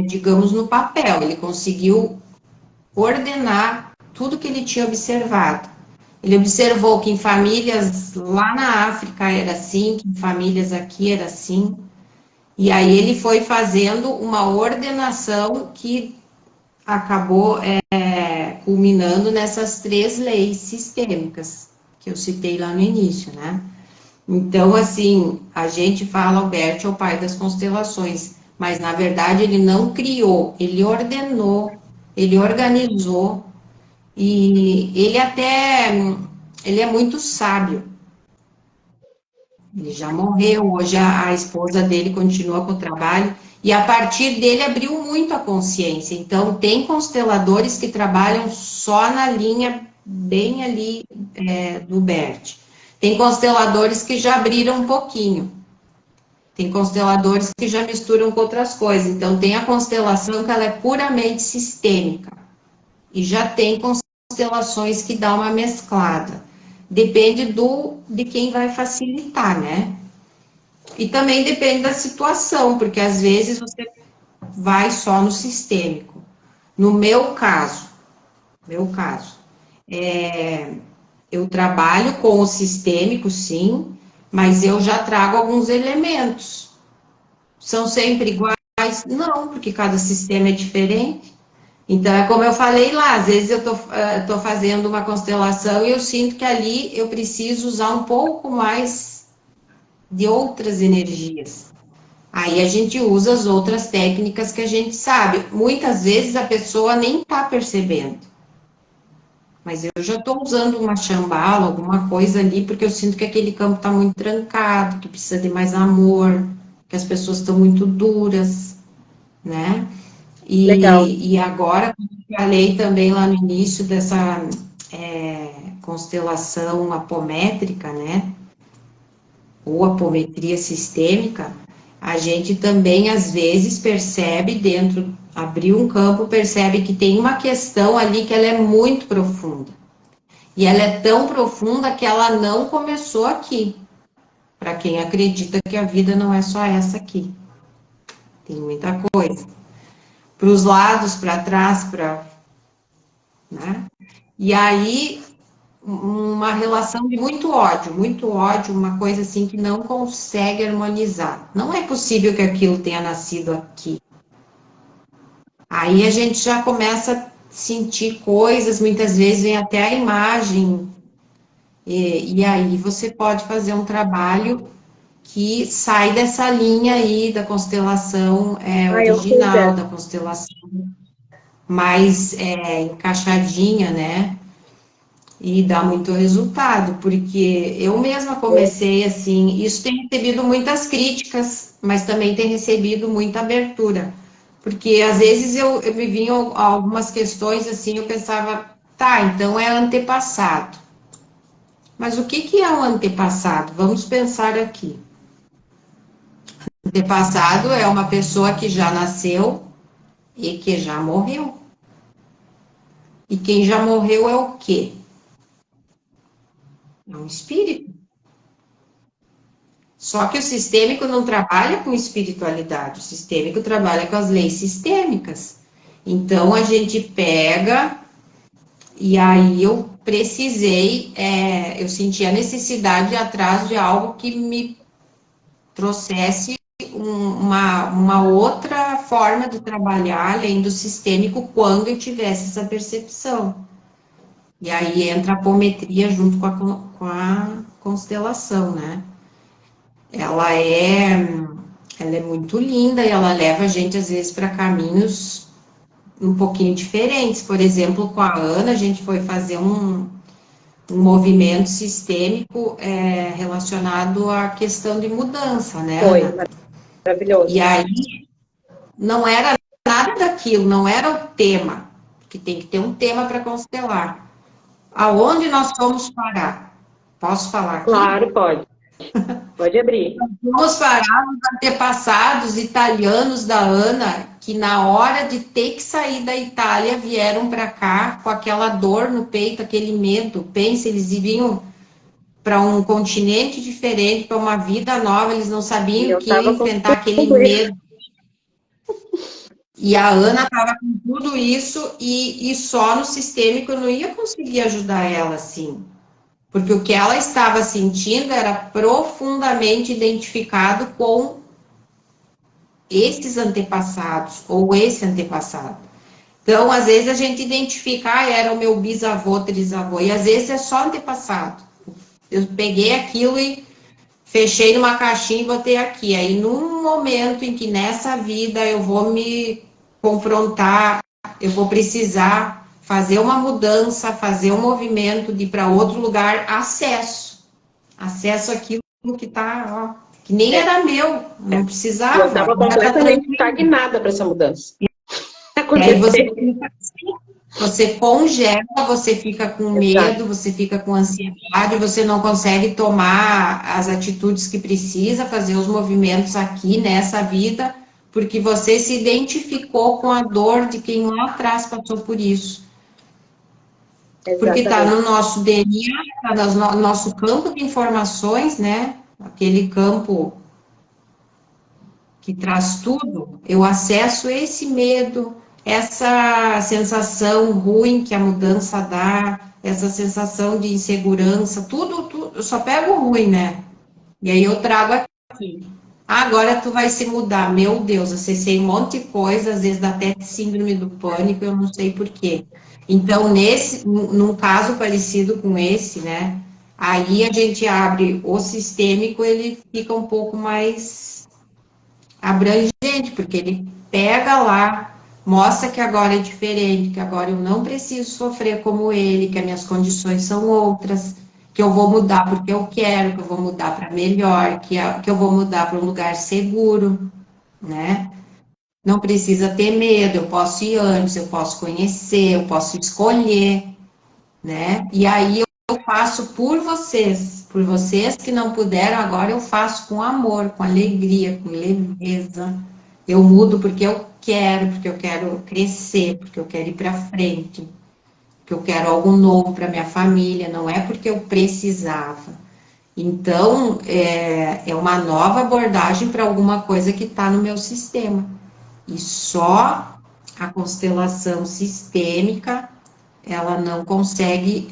digamos, no papel. Ele conseguiu ordenar tudo que ele tinha observado. Ele observou que em famílias lá na África era assim, que em famílias aqui era assim. E aí ele foi fazendo uma ordenação que acabou culminando nessas 3 leis sistêmicas que eu citei lá no início, né? Então, assim, a gente fala Albert é o pai das constelações, mas na verdade ele não criou, ele ordenou, ele organizou e ele é muito sábio. Ele já morreu, hoje a esposa dele continua com o trabalho, e a partir dele abriu muito a consciência. Então, tem consteladores que trabalham só na linha bem ali do Bert. Tem consteladores que já abriram um pouquinho. Tem consteladores que já misturam com outras coisas. Então, tem a constelação que ela é puramente sistêmica. E já tem constelações que dá uma mesclada. Depende de quem vai facilitar, né? E também depende da situação, porque às vezes você vai só no sistêmico. No meu caso, eu trabalho com o sistêmico, sim, mas eu já trago alguns elementos. São sempre iguais? Não, porque cada sistema é diferente. Então, é como eu falei lá, às vezes eu tô fazendo uma constelação e eu sinto que ali eu preciso usar um pouco mais de outras energias. Aí a gente usa as outras técnicas que a gente sabe. Muitas vezes a pessoa nem está percebendo. Mas eu já estou usando uma chambala, alguma coisa ali, porque eu sinto que aquele campo está muito trancado, que precisa de mais amor, que as pessoas estão muito duras, né? Legal. E agora, como eu falei também lá no início dessa constelação apométrica, né? Ou apometria sistêmica, a gente também às vezes percebe dentro, abriu um campo, percebe que tem uma questão ali que ela é muito profunda. E ela é tão profunda que ela não começou aqui. Para quem acredita que a vida não é só essa aqui. Tem muita coisa. Para os lados, para trás, né? E aí uma relação de muito ódio, uma coisa assim que não consegue harmonizar. Não é possível que aquilo tenha nascido aqui. Aí a gente já começa a sentir coisas, muitas vezes vem até a imagem, e aí você pode fazer um trabalho que sai dessa linha aí da constelação Ah, eu fiz original, essa. da constelação mais encaixadinha, né? E dá muito resultado, porque eu mesma comecei assim, isso tem recebido muitas críticas, mas também tem recebido muita abertura, porque às vezes eu me vinham algumas questões assim, eu pensava, tá, então é antepassado. Mas o que é um antepassado? Vamos pensar aqui. Antepassado é uma pessoa que já nasceu e que já morreu. E quem já morreu é o quê? É um espírito. Só que o sistêmico não trabalha com espiritualidade, o sistêmico trabalha com as leis sistêmicas. Então a gente pega, e aí eu precisei, eu senti a necessidade de ir atrás de algo que me trouxesse uma outra forma de trabalhar, além do sistêmico, quando eu tivesse essa percepção. E aí entra a apometria junto com a constelação, né? Ela é, ela é muito linda e ela leva a gente, às vezes, para caminhos um pouquinho diferentes. Por exemplo, com a Ana, a gente foi fazer um movimento sistêmico relacionado à questão de mudança, né, Foi Ana? E maravilhoso. aí não era nada daquilo, não era o tema, que tem que ter um tema para constelar. Aonde nós fomos parar? Posso falar aqui? Claro, pode. Pode abrir. Vamos parar os antepassados italianos da Ana, que na hora de ter que sair da Itália vieram para cá com aquela dor no peito, aquele medo. Pensa, eles vinham para um continente diferente, para uma vida nova, eles não E sabiam eu que ia tava com enfrentar aquele tudo isso. medo. E a Ana estava com tudo isso e só no sistêmico eu não ia conseguir ajudar ela assim. Porque o que ela estava sentindo era profundamente identificado com esses antepassados ou esse antepassado. Então, às vezes a gente identifica, era o meu bisavô, trisavô, e às vezes é só antepassado. Eu peguei aquilo e fechei numa caixinha e botei aqui. Aí, num momento em que nessa vida eu vou me confrontar, eu vou precisar fazer uma mudança, fazer um movimento de ir para outro lugar, acesso àquilo que tá, ó, que nem era meu, não E eu precisava. estava Agora tá completamente tranquilo. estagnada para essa mudança. E aí você Acontecer. fica assim, você congela, você fica com Exato. medo, você fica com ansiedade, você não consegue tomar as atitudes que precisa, fazer os movimentos aqui nessa vida, porque você se identificou com a dor de quem lá atrás passou por isso. Porque está Exatamente. no nosso DNA, está no nosso campo de informações, né? Aquele campo que traz tudo, eu acesso esse medo, essa sensação ruim que a mudança dá, essa sensação de insegurança, tudo, eu só pego o ruim, né? E aí eu trago aqui. Agora tu vai se mudar. Meu Deus, acessei um monte de coisa, às vezes dá até síndrome do pânico, eu não sei por quê. Então, num caso parecido com esse, né? Aí a gente abre o sistêmico, ele fica um pouco mais abrangente, porque ele pega lá, mostra que agora é diferente, que agora eu não preciso sofrer como ele, que as minhas condições são outras, que eu vou mudar porque eu quero, que eu vou mudar para melhor, que eu vou mudar para um lugar seguro, né? Não precisa ter medo, eu posso ir antes, eu posso conhecer, eu posso escolher, né? E aí eu faço por vocês que não puderam, agora eu faço com amor, com alegria, com leveza. Eu mudo porque eu quero crescer, porque eu quero ir para frente, porque eu quero algo novo para minha família, não é porque eu precisava. Então, é uma nova abordagem para alguma coisa que está no meu sistema. E só a constelação sistêmica, ela não consegue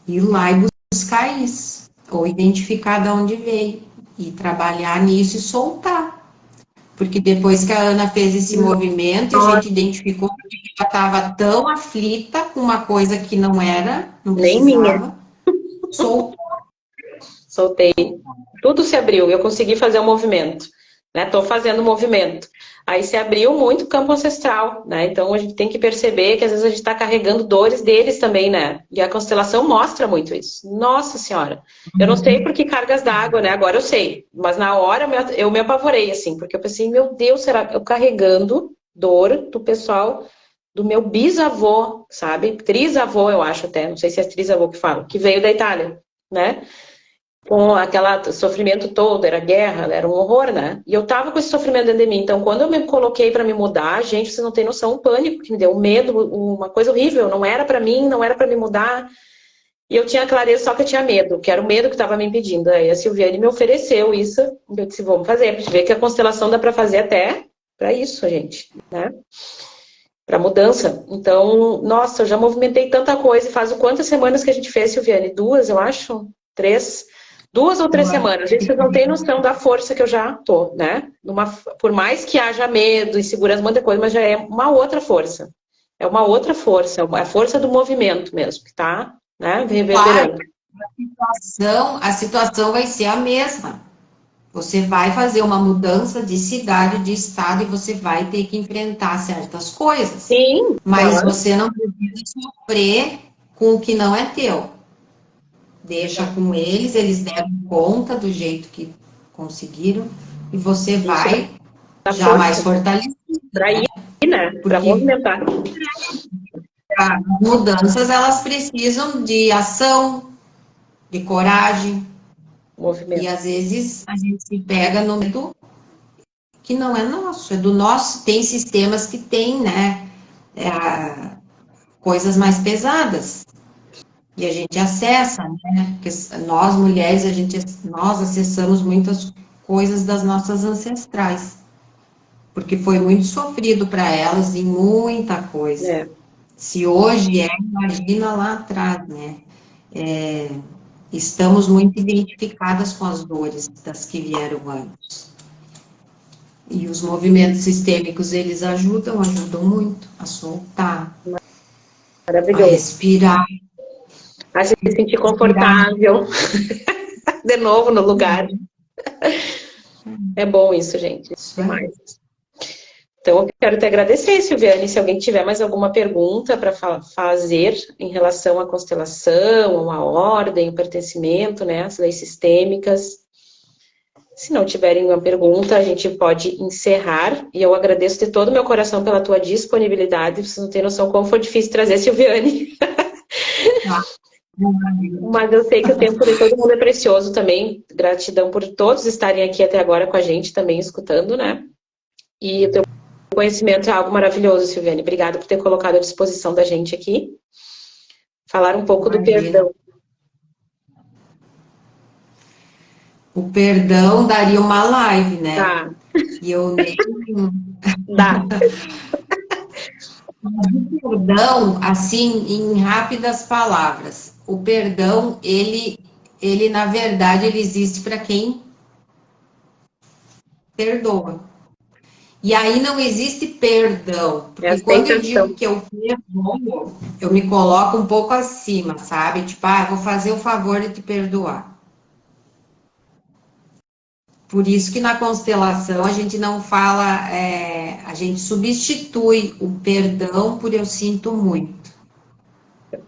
ir lá e buscar isso, ou identificar de onde veio, e trabalhar nisso e soltar. Porque depois que a Ana fez esse movimento, a gente identificou que ela estava tão aflita com uma coisa que não era, não Nem minha. precisava, soltou. Soltei. Tudo se abriu. Eu consegui fazer o movimento. Né? Tô fazendo o movimento. Aí se abriu muito o campo ancestral, né? Então a gente tem que perceber que às vezes a gente está carregando dores deles também, né? E a constelação mostra muito isso. Nossa Senhora! Eu não sei por que cargas d'água, né? Agora eu sei. Mas na hora eu me apavorei, assim, porque eu pensei, meu Deus, será que eu carregando dor do pessoal do meu bisavô, sabe? Trisavô, eu acho até, não sei se é trisavô que fala, que veio da Itália, né? Com aquele sofrimento todo, era guerra, era um horror, né? E eu tava com esse sofrimento dentro de mim. Então, quando eu me coloquei para me mudar, gente, você não tem noção, o pânico que me deu, o medo, uma coisa horrível. Não era para mim, não era para me mudar. E eu tinha clareza, só que eu tinha medo, que era o medo que estava me impedindo. Aí a Silviane me ofereceu isso, eu disse, vamos fazer, pra gente ver que a constelação dá para fazer até para isso, gente, né? Para mudança. Então, nossa, eu já movimentei tanta coisa. E faz quantas semanas que a gente fez, Silviane? 2, eu acho? 3? 2 ou 3 semanas. Gente, vocês não têm noção da força que eu já tô, né? Por mais que haja medo, insegurança, muita coisa, mas já é uma outra força. É uma outra força, é a força do movimento mesmo, que tá, né, Claro, reverberando. a situação vai ser a mesma. Você vai fazer uma mudança de cidade, de estado, e você vai ter que enfrentar certas coisas. Sim, Mas claro. você não precisa sofrer com o que não é teu. Deixa com eles deram conta do jeito que conseguiram, e você Isso vai dá já mais força fortalecido, para ir, né? Para porque movimentar. as mudanças elas precisam de ação, de coragem, e Movimento. às vezes a gente se pega no medo que não é nosso, é do nosso. Tem sistemas que têm, né, coisas mais pesadas. E a gente acessa, né? Porque nós mulheres, nós acessamos muitas coisas das nossas ancestrais, porque foi muito sofrido para elas em muita coisa. É. Se hoje imagina lá atrás, né? Estamos muito identificadas com as dores das que vieram antes. E os movimentos sistêmicos, eles ajudam muito a soltar, a Maravilhoso. respirar, A se sentir respirar. confortável de novo no lugar. É bom isso, gente. Isso aí. Demais. Então, eu quero te agradecer, Silviane. Se alguém tiver mais alguma pergunta para fazer em relação à constelação, à ordem, o pertencimento, né, as leis sistêmicas. Se não tiverem nenhuma pergunta, a gente pode encerrar. E eu agradeço de todo o meu coração pela tua disponibilidade. Vocês não têm noção como foi difícil trazer Silviane. Tá. Mas eu sei que o tempo de todo mundo é precioso também. Gratidão por todos estarem aqui até agora com a gente também, escutando, né? E o teu conhecimento é algo maravilhoso, Silviane. Obrigada por ter colocado à disposição da gente aqui. Falar um pouco do Imagina. perdão. O perdão daria uma live, né? Tá, E eu nem. dá. O perdão, assim, em rápidas palavras, o perdão, ele na verdade, ele existe para quem perdoa. E aí não existe perdão, É porque quando eu aceitação. digo que eu perdoo, eu me coloco um pouco acima, sabe? Tipo, vou fazer o favor de te perdoar. Por isso que na constelação a gente não fala, a gente substitui o perdão por eu sinto muito.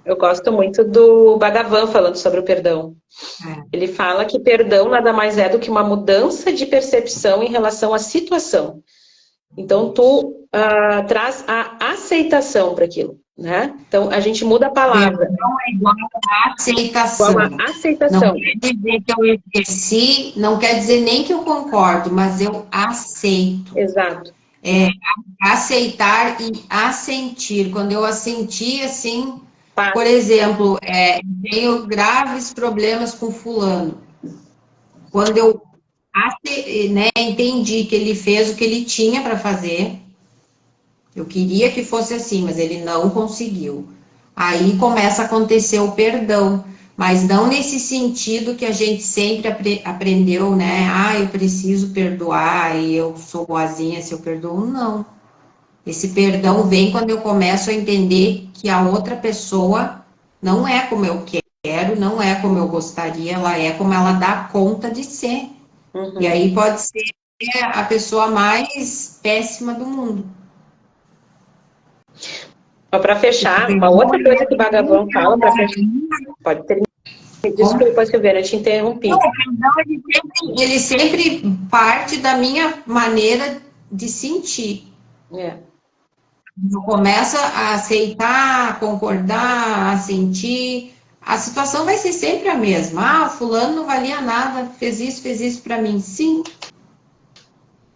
Eu gosto muito do Bhagavan falando sobre o perdão. É. Ele fala que perdão nada mais é do que uma mudança de percepção em relação à situação. Então, tu traz a aceitação para aquilo, né? Então, a gente muda a palavra. Perdão é igual a Igual aceitação. a Não aceitação. quer dizer que eu esqueci, não quer dizer nem que eu concordo, mas eu aceito. Exato. Aceitar e assentir. Quando eu assenti, assim, por Paz. exemplo, tenho graves problemas com fulano. Quando eu entendi que ele fez o que ele tinha para fazer, eu queria que fosse assim, mas ele não conseguiu. Aí começa a acontecer o perdão, mas não nesse sentido que a gente sempre aprendeu, né? Eu preciso perdoar e eu sou boazinha se eu perdoo. Não. Esse perdão vem quando eu começo a entender que a outra pessoa não é como eu quero, não é como eu gostaria, ela é como ela dá conta de ser. E Uhum. aí pode ser a pessoa mais péssima do mundo. Para O fechar, uma perdão outra ele coisa é que o Bhagavan fala para fechar. Pode ter. Desculpa, Silviana, eu te interrompi. não, o perdão ele sempre parte da minha maneira de sentir. É, Eu começo a aceitar, a concordar, a sentir. A situação vai ser sempre a mesma. O fulano não valia nada, fez isso para mim. Sim.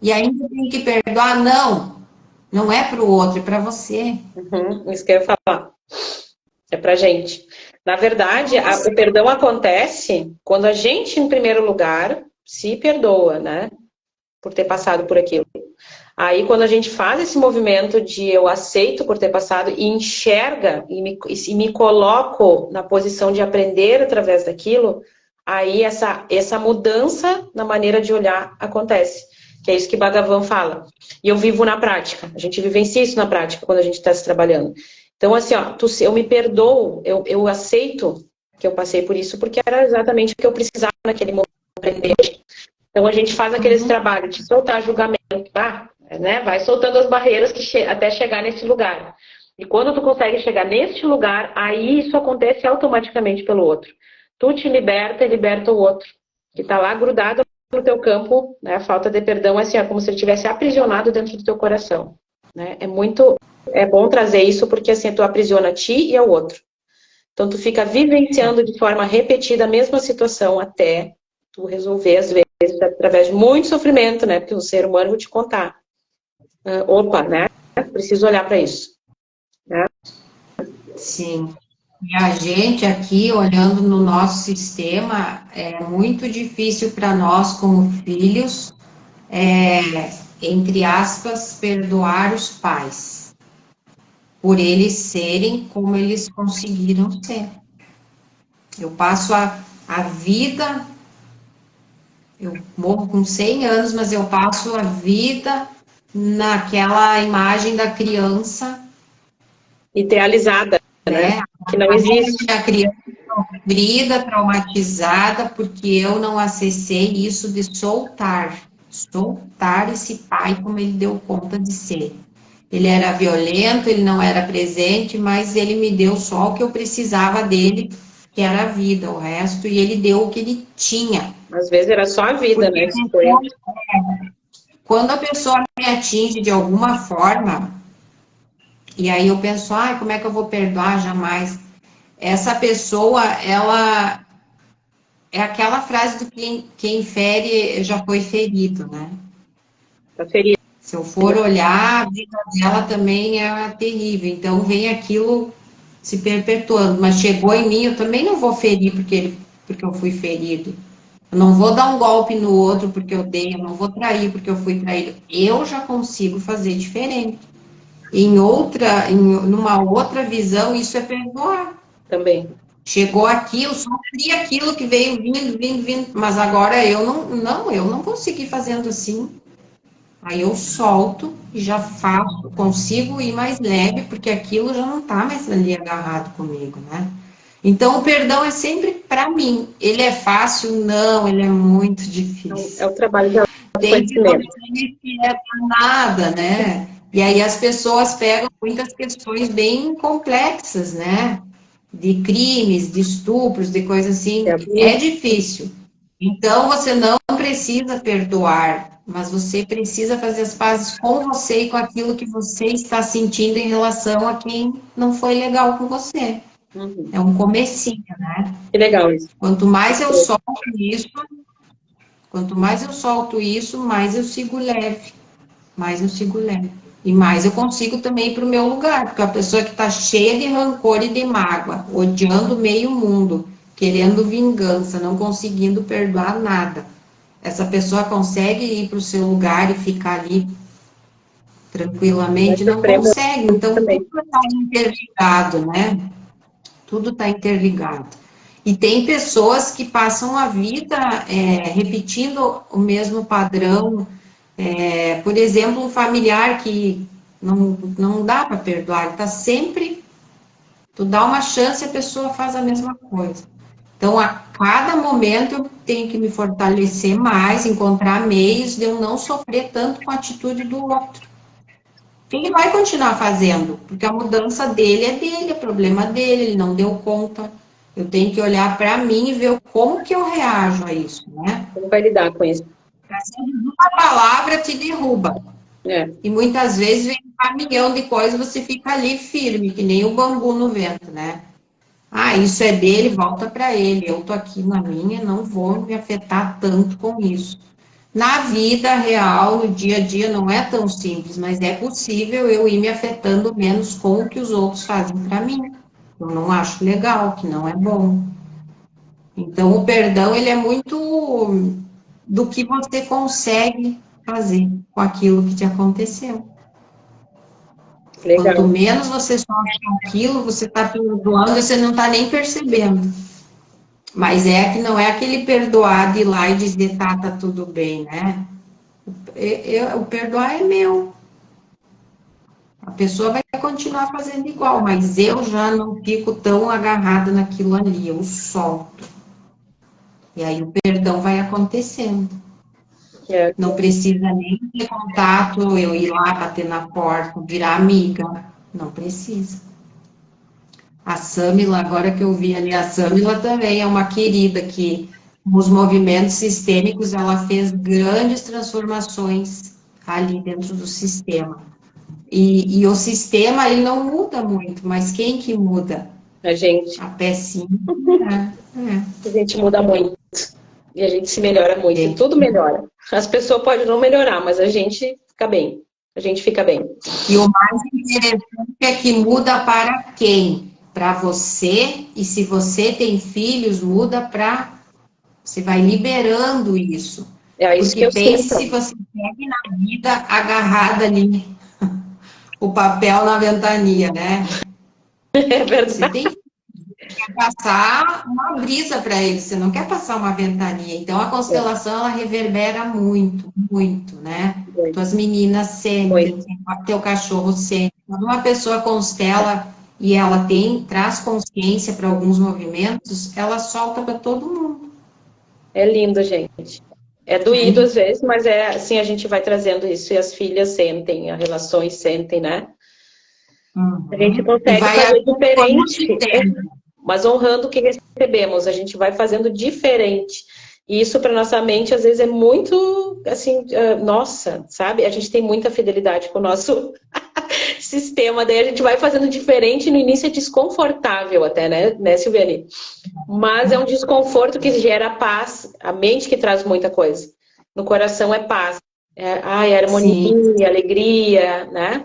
E ainda tem que perdoar? Não. Não é para o outro, é para você. isso que eu ia falar. É pra gente. Na verdade, o perdão acontece quando a gente, em primeiro lugar, se perdoa, né? Por ter passado por aquilo. Aí, quando a gente faz esse movimento de eu aceito por ter passado e enxerga e me coloco na posição de aprender através daquilo, aí essa mudança na maneira de olhar acontece. Que é isso que Bhagavan fala. E eu vivo na prática. A gente vivencia isso na prática quando a gente está se trabalhando. Então, assim, eu me perdoo, eu aceito que eu passei por isso, porque era exatamente o que eu precisava naquele momento aprender. Então, a gente faz aqueles trabalhos de soltar julgamento, né? Vai soltando as barreiras até chegar nesse lugar. E quando tu consegue chegar nesse lugar, aí isso acontece automaticamente pelo outro. Tu te liberta e liberta o outro, que está lá grudado no teu campo, né? A falta de perdão é assim, como se ele tivesse aprisionado dentro do teu coração, né? É bom trazer isso porque assim, tu aprisiona a ti e ao outro. Então tu fica vivenciando de forma repetida a mesma situação até tu resolver, às vezes, através de muito sofrimento, né? Porque o ser humano, vou te contar. Opa, né? Preciso olhar para isso. Né? Sim. E a gente aqui, olhando no nosso sistema, é muito difícil para nós, como filhos, entre aspas, perdoar os pais, por eles serem como eles conseguiram ser. Eu passo a vida Eu morro com 100 anos, mas eu passo a vida naquela imagem da criança, Idealizada, né? né? Que não existe. A criança sofrida, traumatizada, porque eu não acessei isso de soltar esse pai como ele deu conta de ser. Ele era violento, ele não era presente, mas ele me deu só o que eu precisava dele, que era a vida, o resto, e ele deu o que ele tinha. Às vezes era só a vida, Porque né? Que foi. quando a pessoa me atinge de alguma forma, e aí eu penso, ai, como é que eu vou perdoar? Jamais. Essa pessoa, ela é aquela frase do quem fere já foi ferido, né? Tá ferido. Se eu for olhar, a vida dela também é terrível. Então vem aquilo se perpetuando. Mas chegou em mim, eu também não vou ferir porque eu fui ferido. Eu não vou dar um golpe no outro porque eu dei, eu não vou trair porque eu fui traído. Eu já consigo fazer diferente. Numa outra visão, isso é perdoar. Também. Chegou aqui, eu sofri aquilo que veio vindo, mas agora eu não consegui fazendo assim. Aí eu solto e já faço, consigo ir mais leve, porque aquilo já não tá mais ali agarrado comigo, né? Então o perdão é sempre para mim. Ele é fácil? Não, ele é muito É difícil. o trabalho de Tem autoconhecimento. situações que é nada, né? E aí as pessoas pegam muitas questões bem complexas, né? De crimes, de estupros, de coisas De assim. É abuso. difícil. Então você não precisa perdoar, mas você precisa fazer as pazes com você e com aquilo que você está sentindo em relação a quem não foi legal com você. Uhum. É um comecinho, né? Que legal isso. Quanto mais eu solto isso, mais eu sigo leve, mais eu sigo leve. E mais eu consigo também ir para o meu lugar, porque a pessoa que está cheia de rancor e de mágoa, odiando meio mundo, querendo vingança, não conseguindo perdoar nada. Essa pessoa consegue ir para o seu lugar e ficar ali Vai tranquilamente? Não sofrer consegue. muito Então, também. tudo está interligado, né? Tudo está interligado. E tem pessoas que passam a vida repetindo o mesmo padrão. Por exemplo, um familiar que não dá para perdoar, ele está sempre. Tu dá uma chance e a pessoa faz a mesma coisa. Então, a cada momento eu tenho que me fortalecer mais, encontrar meios de eu não sofrer tanto com a atitude do outro. Ele vai continuar fazendo, porque a mudança dele, é problema dele, ele não deu conta. Eu tenho que olhar para mim e ver como que eu reajo a isso, né? Como vai lidar com isso? Uma palavra te derruba. É. E muitas vezes vem um caminhão de coisas, você fica ali firme, que nem o bambu no vento, né? Ah, isso é dele, volta para ele. Eu tô aqui na minha, não vou me afetar tanto com isso. Na vida real, no dia a dia, não é tão simples, mas é possível eu ir me afetando menos com o que os outros fazem para mim. Eu não acho legal, que não é bom. Então, o perdão, ele é muito do que você consegue fazer com aquilo que te aconteceu. Quanto Legal. menos você sofre com aquilo, você está perdoando e você não está nem percebendo. Mas que não é aquele perdoar de ir lá e dizer, tá tudo bem, né? O perdoar é meu. A pessoa vai continuar fazendo igual, mas eu já não fico tão agarrada naquilo ali, eu solto. E aí o perdão vai acontecendo. É. Não precisa nem ter contato, eu ir lá bater na porta, virar amiga. Não precisa. A Samila, agora que eu vi ali, a Samila também é uma querida que, nos movimentos sistêmicos, ela fez grandes transformações ali dentro do sistema. E o sistema, ele não muda muito, mas quem que muda? A gente. A pecinha, né? A gente muda muito. E a gente se melhora muito. E Gente. tudo melhora. As pessoas podem não melhorar, mas a gente fica bem. A gente fica bem. E o mais interessante é que muda para quem? Para você, e se você tem filhos, muda para. Você vai liberando isso. É isso que Porque eu pense sinto. se você segue na vida agarrada ali, o papel na ventania, né? É Você verdade. tem passar uma brisa para eles, você não quer passar uma ventania. Então, a constelação, ela reverbera muito, muito, né? Tuas meninas sentem, teu cachorro sente. Quando uma pessoa constela e ela traz consciência para alguns movimentos, ela solta para todo mundo. É lindo, gente. É doído às vezes, mas é assim, a gente vai trazendo isso e as filhas sentem, as relações sentem, né? A gente E consegue vai fazer abrindo por muito diferente, tempo. mas honrando o que recebemos, a gente vai fazendo diferente. E isso para nossa mente às vezes é muito assim, nossa, sabe? A gente tem muita fidelidade com o nosso sistema, daí a gente vai fazendo diferente, no início é desconfortável até, né, Silviane? Mas é um desconforto que gera paz, a mente que traz muita coisa. No coração é paz, é harmonia, Sim. alegria, né?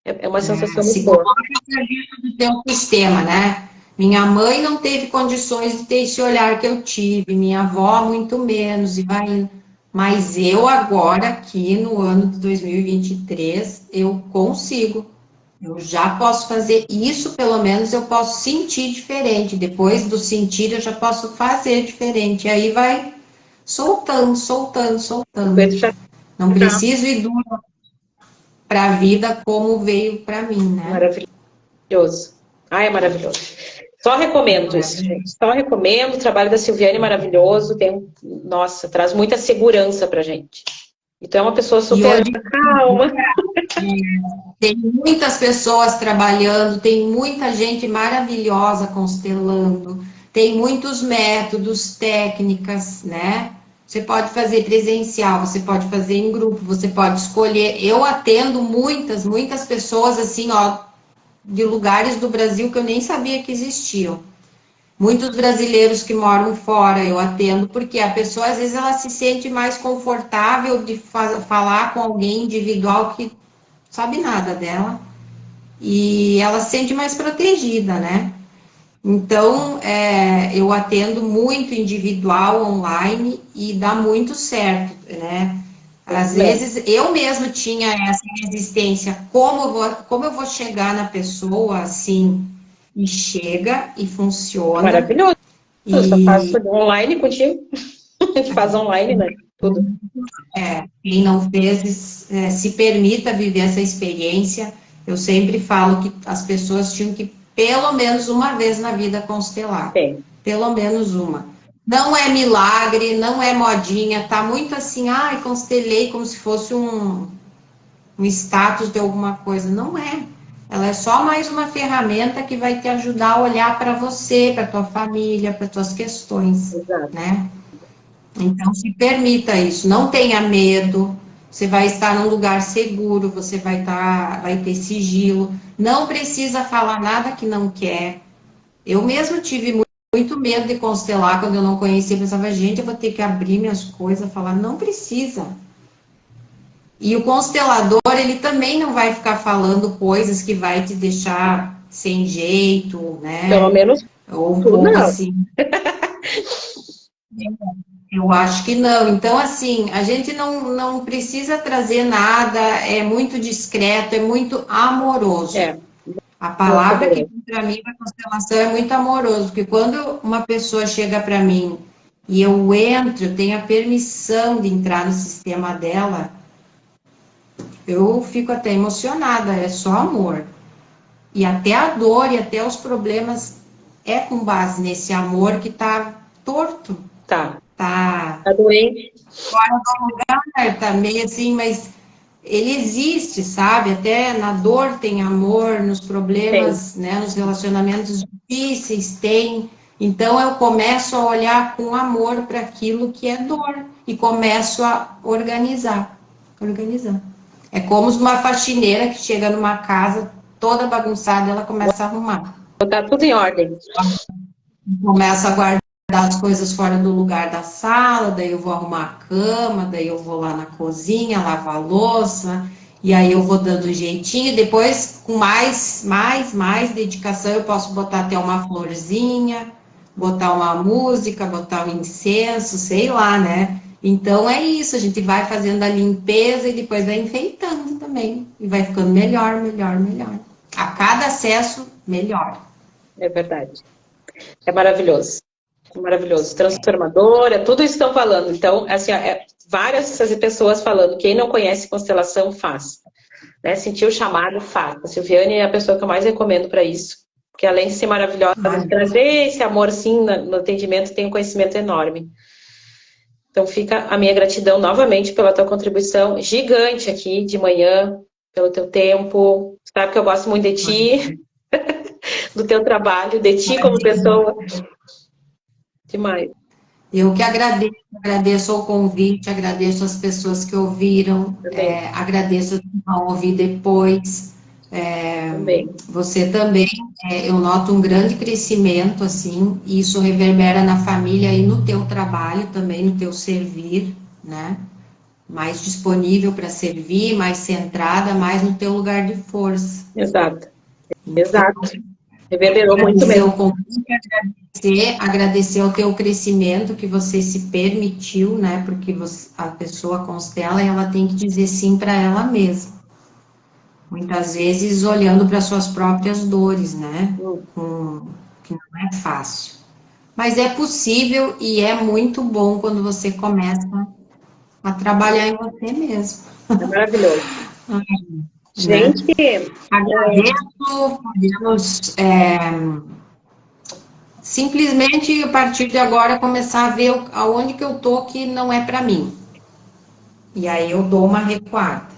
É uma sensação muito Se boa. coloca a serviço do teu sistema, né? Minha mãe não teve condições de ter esse olhar que eu tive, minha avó muito menos, e vai indo. Mas eu agora, aqui no ano de 2023, eu consigo. Eu já posso fazer isso, pelo menos eu posso sentir diferente. Depois do sentir, eu já posso fazer diferente. E aí vai soltando, soltando, O soltando. Pedro já Não tá preciso ir duro para a vida como veio para mim, né? maravilhoso. Ai, é maravilhoso. Só recomendo isso, gente. Só recomendo. O trabalho da Silviane é maravilhoso. Nossa, traz muita segurança pra gente. Então é uma pessoa E super hoje calma. tem muitas pessoas trabalhando, tem muita gente maravilhosa constelando, tem muitos métodos, técnicas, né? Você pode fazer presencial, você pode fazer em grupo, você pode escolher. Eu atendo muitas, muitas pessoas assim, ó, de lugares do Brasil que eu nem sabia que existiam. Muitos brasileiros que moram fora eu atendo, porque a pessoa às vezes ela se sente mais confortável de falar com alguém individual que sabe nada dela e ela se sente mais protegida, né? Então, eu atendo muito individual online e dá muito certo, né? Às vezes eu mesmo tinha essa resistência, como eu vou chegar na pessoa assim, e chega e funciona, Maravilhoso. Eu só faço e online contigo. A gente faz online, né? Tudo. quem não fez, se permita viver essa experiência. Eu sempre falo que as pessoas tinham que, pelo menos uma vez na vida, constelar. Tem. Pelo menos uma. Não é milagre, não é modinha, tá muito assim, ai, constelei como se fosse um status de alguma coisa. Não é. Ela é só mais uma ferramenta que vai te ajudar a olhar para você, para tua família, para tuas questões, Exato. né? Então, se permita isso, não tenha medo. Você vai estar num lugar seguro, você vai ter sigilo. Não precisa falar nada que não quer. Eu mesmo tive muito medo de constelar quando eu não conhecia. Eu pensava, gente, eu vou ter que abrir minhas coisas, falar, não precisa. E o constelador, ele também não vai ficar falando coisas que vai te deixar sem jeito, Pelo né? menos Ou um tu pouco não. assim. Eu acho que não. Então, assim, a gente não precisa trazer nada, é muito discreto, é muito amoroso. É, A muito palavra que amoroso. vem para mim na constelação é muito amoroso, porque quando uma pessoa chega para mim e eu entro, eu tenho a permissão de entrar no sistema dela, eu fico até emocionada, é só amor. E até a dor e até os problemas é com base nesse amor que tá torto, Tá. tá Tá doente? tá meio assim, mas ele existe, sabe? Até na dor tem amor, nos Tem. problemas, né, nos relacionamentos difíceis tem. Então eu começo a olhar com amor para aquilo que é dor e começo a organizar, organizar. É como uma faxineira que chega numa casa toda bagunçada, ela começa a arrumar. Botar tudo em ordem. Começa a guardar as coisas fora do lugar da sala, daí eu vou arrumar a cama, daí eu vou lá na cozinha, lavar a louça, e aí eu vou dando um jeitinho, depois com mais dedicação eu posso botar até uma florzinha, botar uma música, botar um incenso, sei lá, né? Então é isso, a gente vai fazendo a limpeza e depois vai enfeitando também, e vai ficando melhor, melhor, melhor. A cada acesso, melhor. É verdade. É maravilhoso. É maravilhoso. Transformador, é tudo isso que estão falando. Então, assim, várias pessoas falando, quem não conhece constelação, faz. Né? Sentir o chamado, faz. A Silviane é a pessoa que eu mais recomendo para isso. Porque além de ser maravilhosa, de trazer esse amor, assim, no atendimento, tem um conhecimento enorme. Então, fica a minha gratidão novamente pela tua contribuição gigante aqui de manhã, pelo teu tempo. Sabe que eu gosto muito de ti, do teu trabalho, de ti como pessoa. Demais. Eu que agradeço o convite, agradeço as pessoas que ouviram, agradeço que vão ouvir depois. Também. Você também, eu noto um grande crescimento, assim, e isso reverbera na família e no teu trabalho também, no teu servir, né? Mais disponível para servir, mais centrada, mais no teu lugar de força. Exato. Exato. Reverberou muito mesmo. Agradecer o teu crescimento que você se permitiu, né? Porque a pessoa constela e ela tem que dizer sim para ela mesma. Muitas vezes olhando para suas próprias dores, né? Que não é fácil. Mas é possível e é muito bom quando você começa a trabalhar em você mesmo. É maravilhoso. Gente, agradeço, podemos simplesmente a partir de agora começar a ver aonde que eu tô que não é para mim. E aí eu dou uma recuada.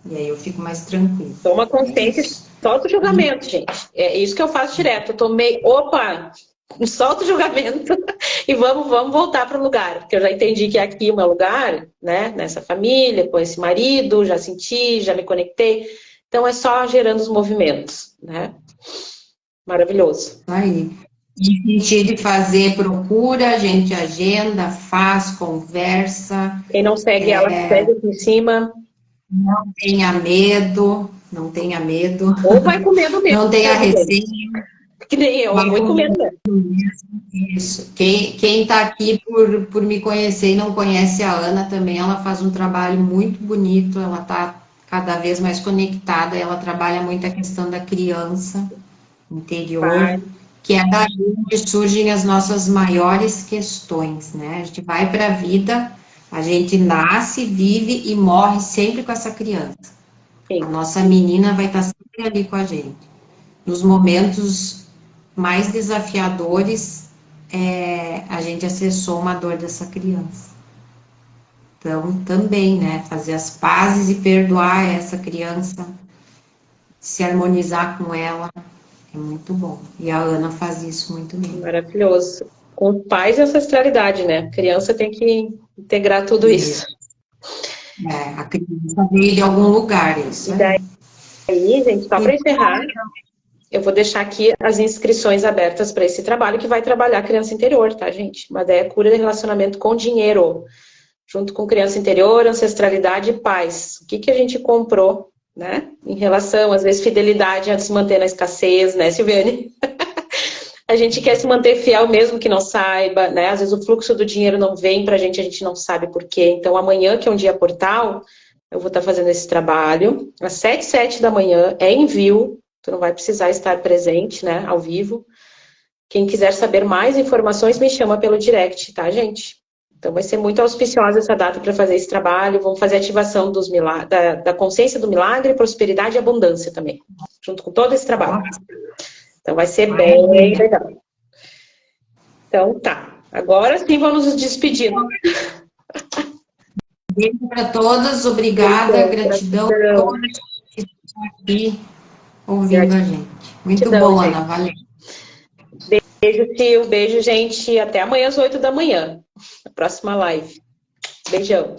E aí eu fico mais tranquila. Toma consciência, solta o julgamento, gente. É isso que eu faço direto. Eu tomei, solta o julgamento e vamos voltar para o lugar. Porque eu já entendi que aqui é o meu lugar, né? Nessa família, com esse marido, já senti, já me conectei. Então é só gerando os movimentos, né? Maravilhoso. Aí. E sentir de fazer, procura, a gente agenda, faz, conversa. Quem não segue ela, segue aqui em cima. Não tenha medo, não tenha medo. Ou vai com medo mesmo. Não tenha receio. Que nem eu, vou com medo mesmo. Isso. Quem está aqui por me conhecer e não conhece a Ana também, ela faz um trabalho muito bonito, ela está cada vez mais conectada, ela trabalha muito a questão da criança interior, que é daí onde surgem as nossas maiores questões, né? A gente vai para a vida, a gente nasce, vive e morre sempre com essa criança. Sim. A nossa menina vai estar sempre ali com a gente. Nos momentos mais desafiadores, a gente acessou uma dor dessa criança. Então, também, né? Fazer as pazes e perdoar essa criança, se harmonizar com ela, é muito bom. E a Ana faz isso muito bem. Maravilhoso. Com pais e ancestralidade, né? A criança tem que integrar tudo isso. A criança veio de algum lugar, isso. E daí, gente, só para encerrar, eu vou deixar aqui as inscrições abertas para esse trabalho, que vai trabalhar a criança interior, tá, gente? Uma ideia cura de relacionamento com dinheiro, junto com criança interior, ancestralidade e paz. O que a gente comprou, né? Em relação, às vezes, fidelidade a se manter na escassez, né, Silviane? A gente quer se manter fiel mesmo que não saiba, né? Às vezes o fluxo do dinheiro não vem pra gente não sabe por quê. Então, amanhã, que é um dia portal, eu vou estar fazendo esse trabalho. Às 7h07 da manhã, é envio. Tu não vai precisar estar presente, né, ao vivo. Quem quiser saber mais informações, me chama pelo direct, tá, gente? Então, vai ser muito auspiciosa essa data para fazer esse trabalho. Vamos fazer ativação dos da consciência do milagre, prosperidade e abundância também, junto com todo esse trabalho. Então, vai ser bem legal. Então, tá. Agora sim, vamos nos despedindo. Beijo para todas, obrigada, gratidão a todas que estão aqui ouvindo a gente. Muito bom, Ana, valeu. Beijo, tio, beijo, gente. Até amanhã às 8 da manhã, na próxima live. Beijão.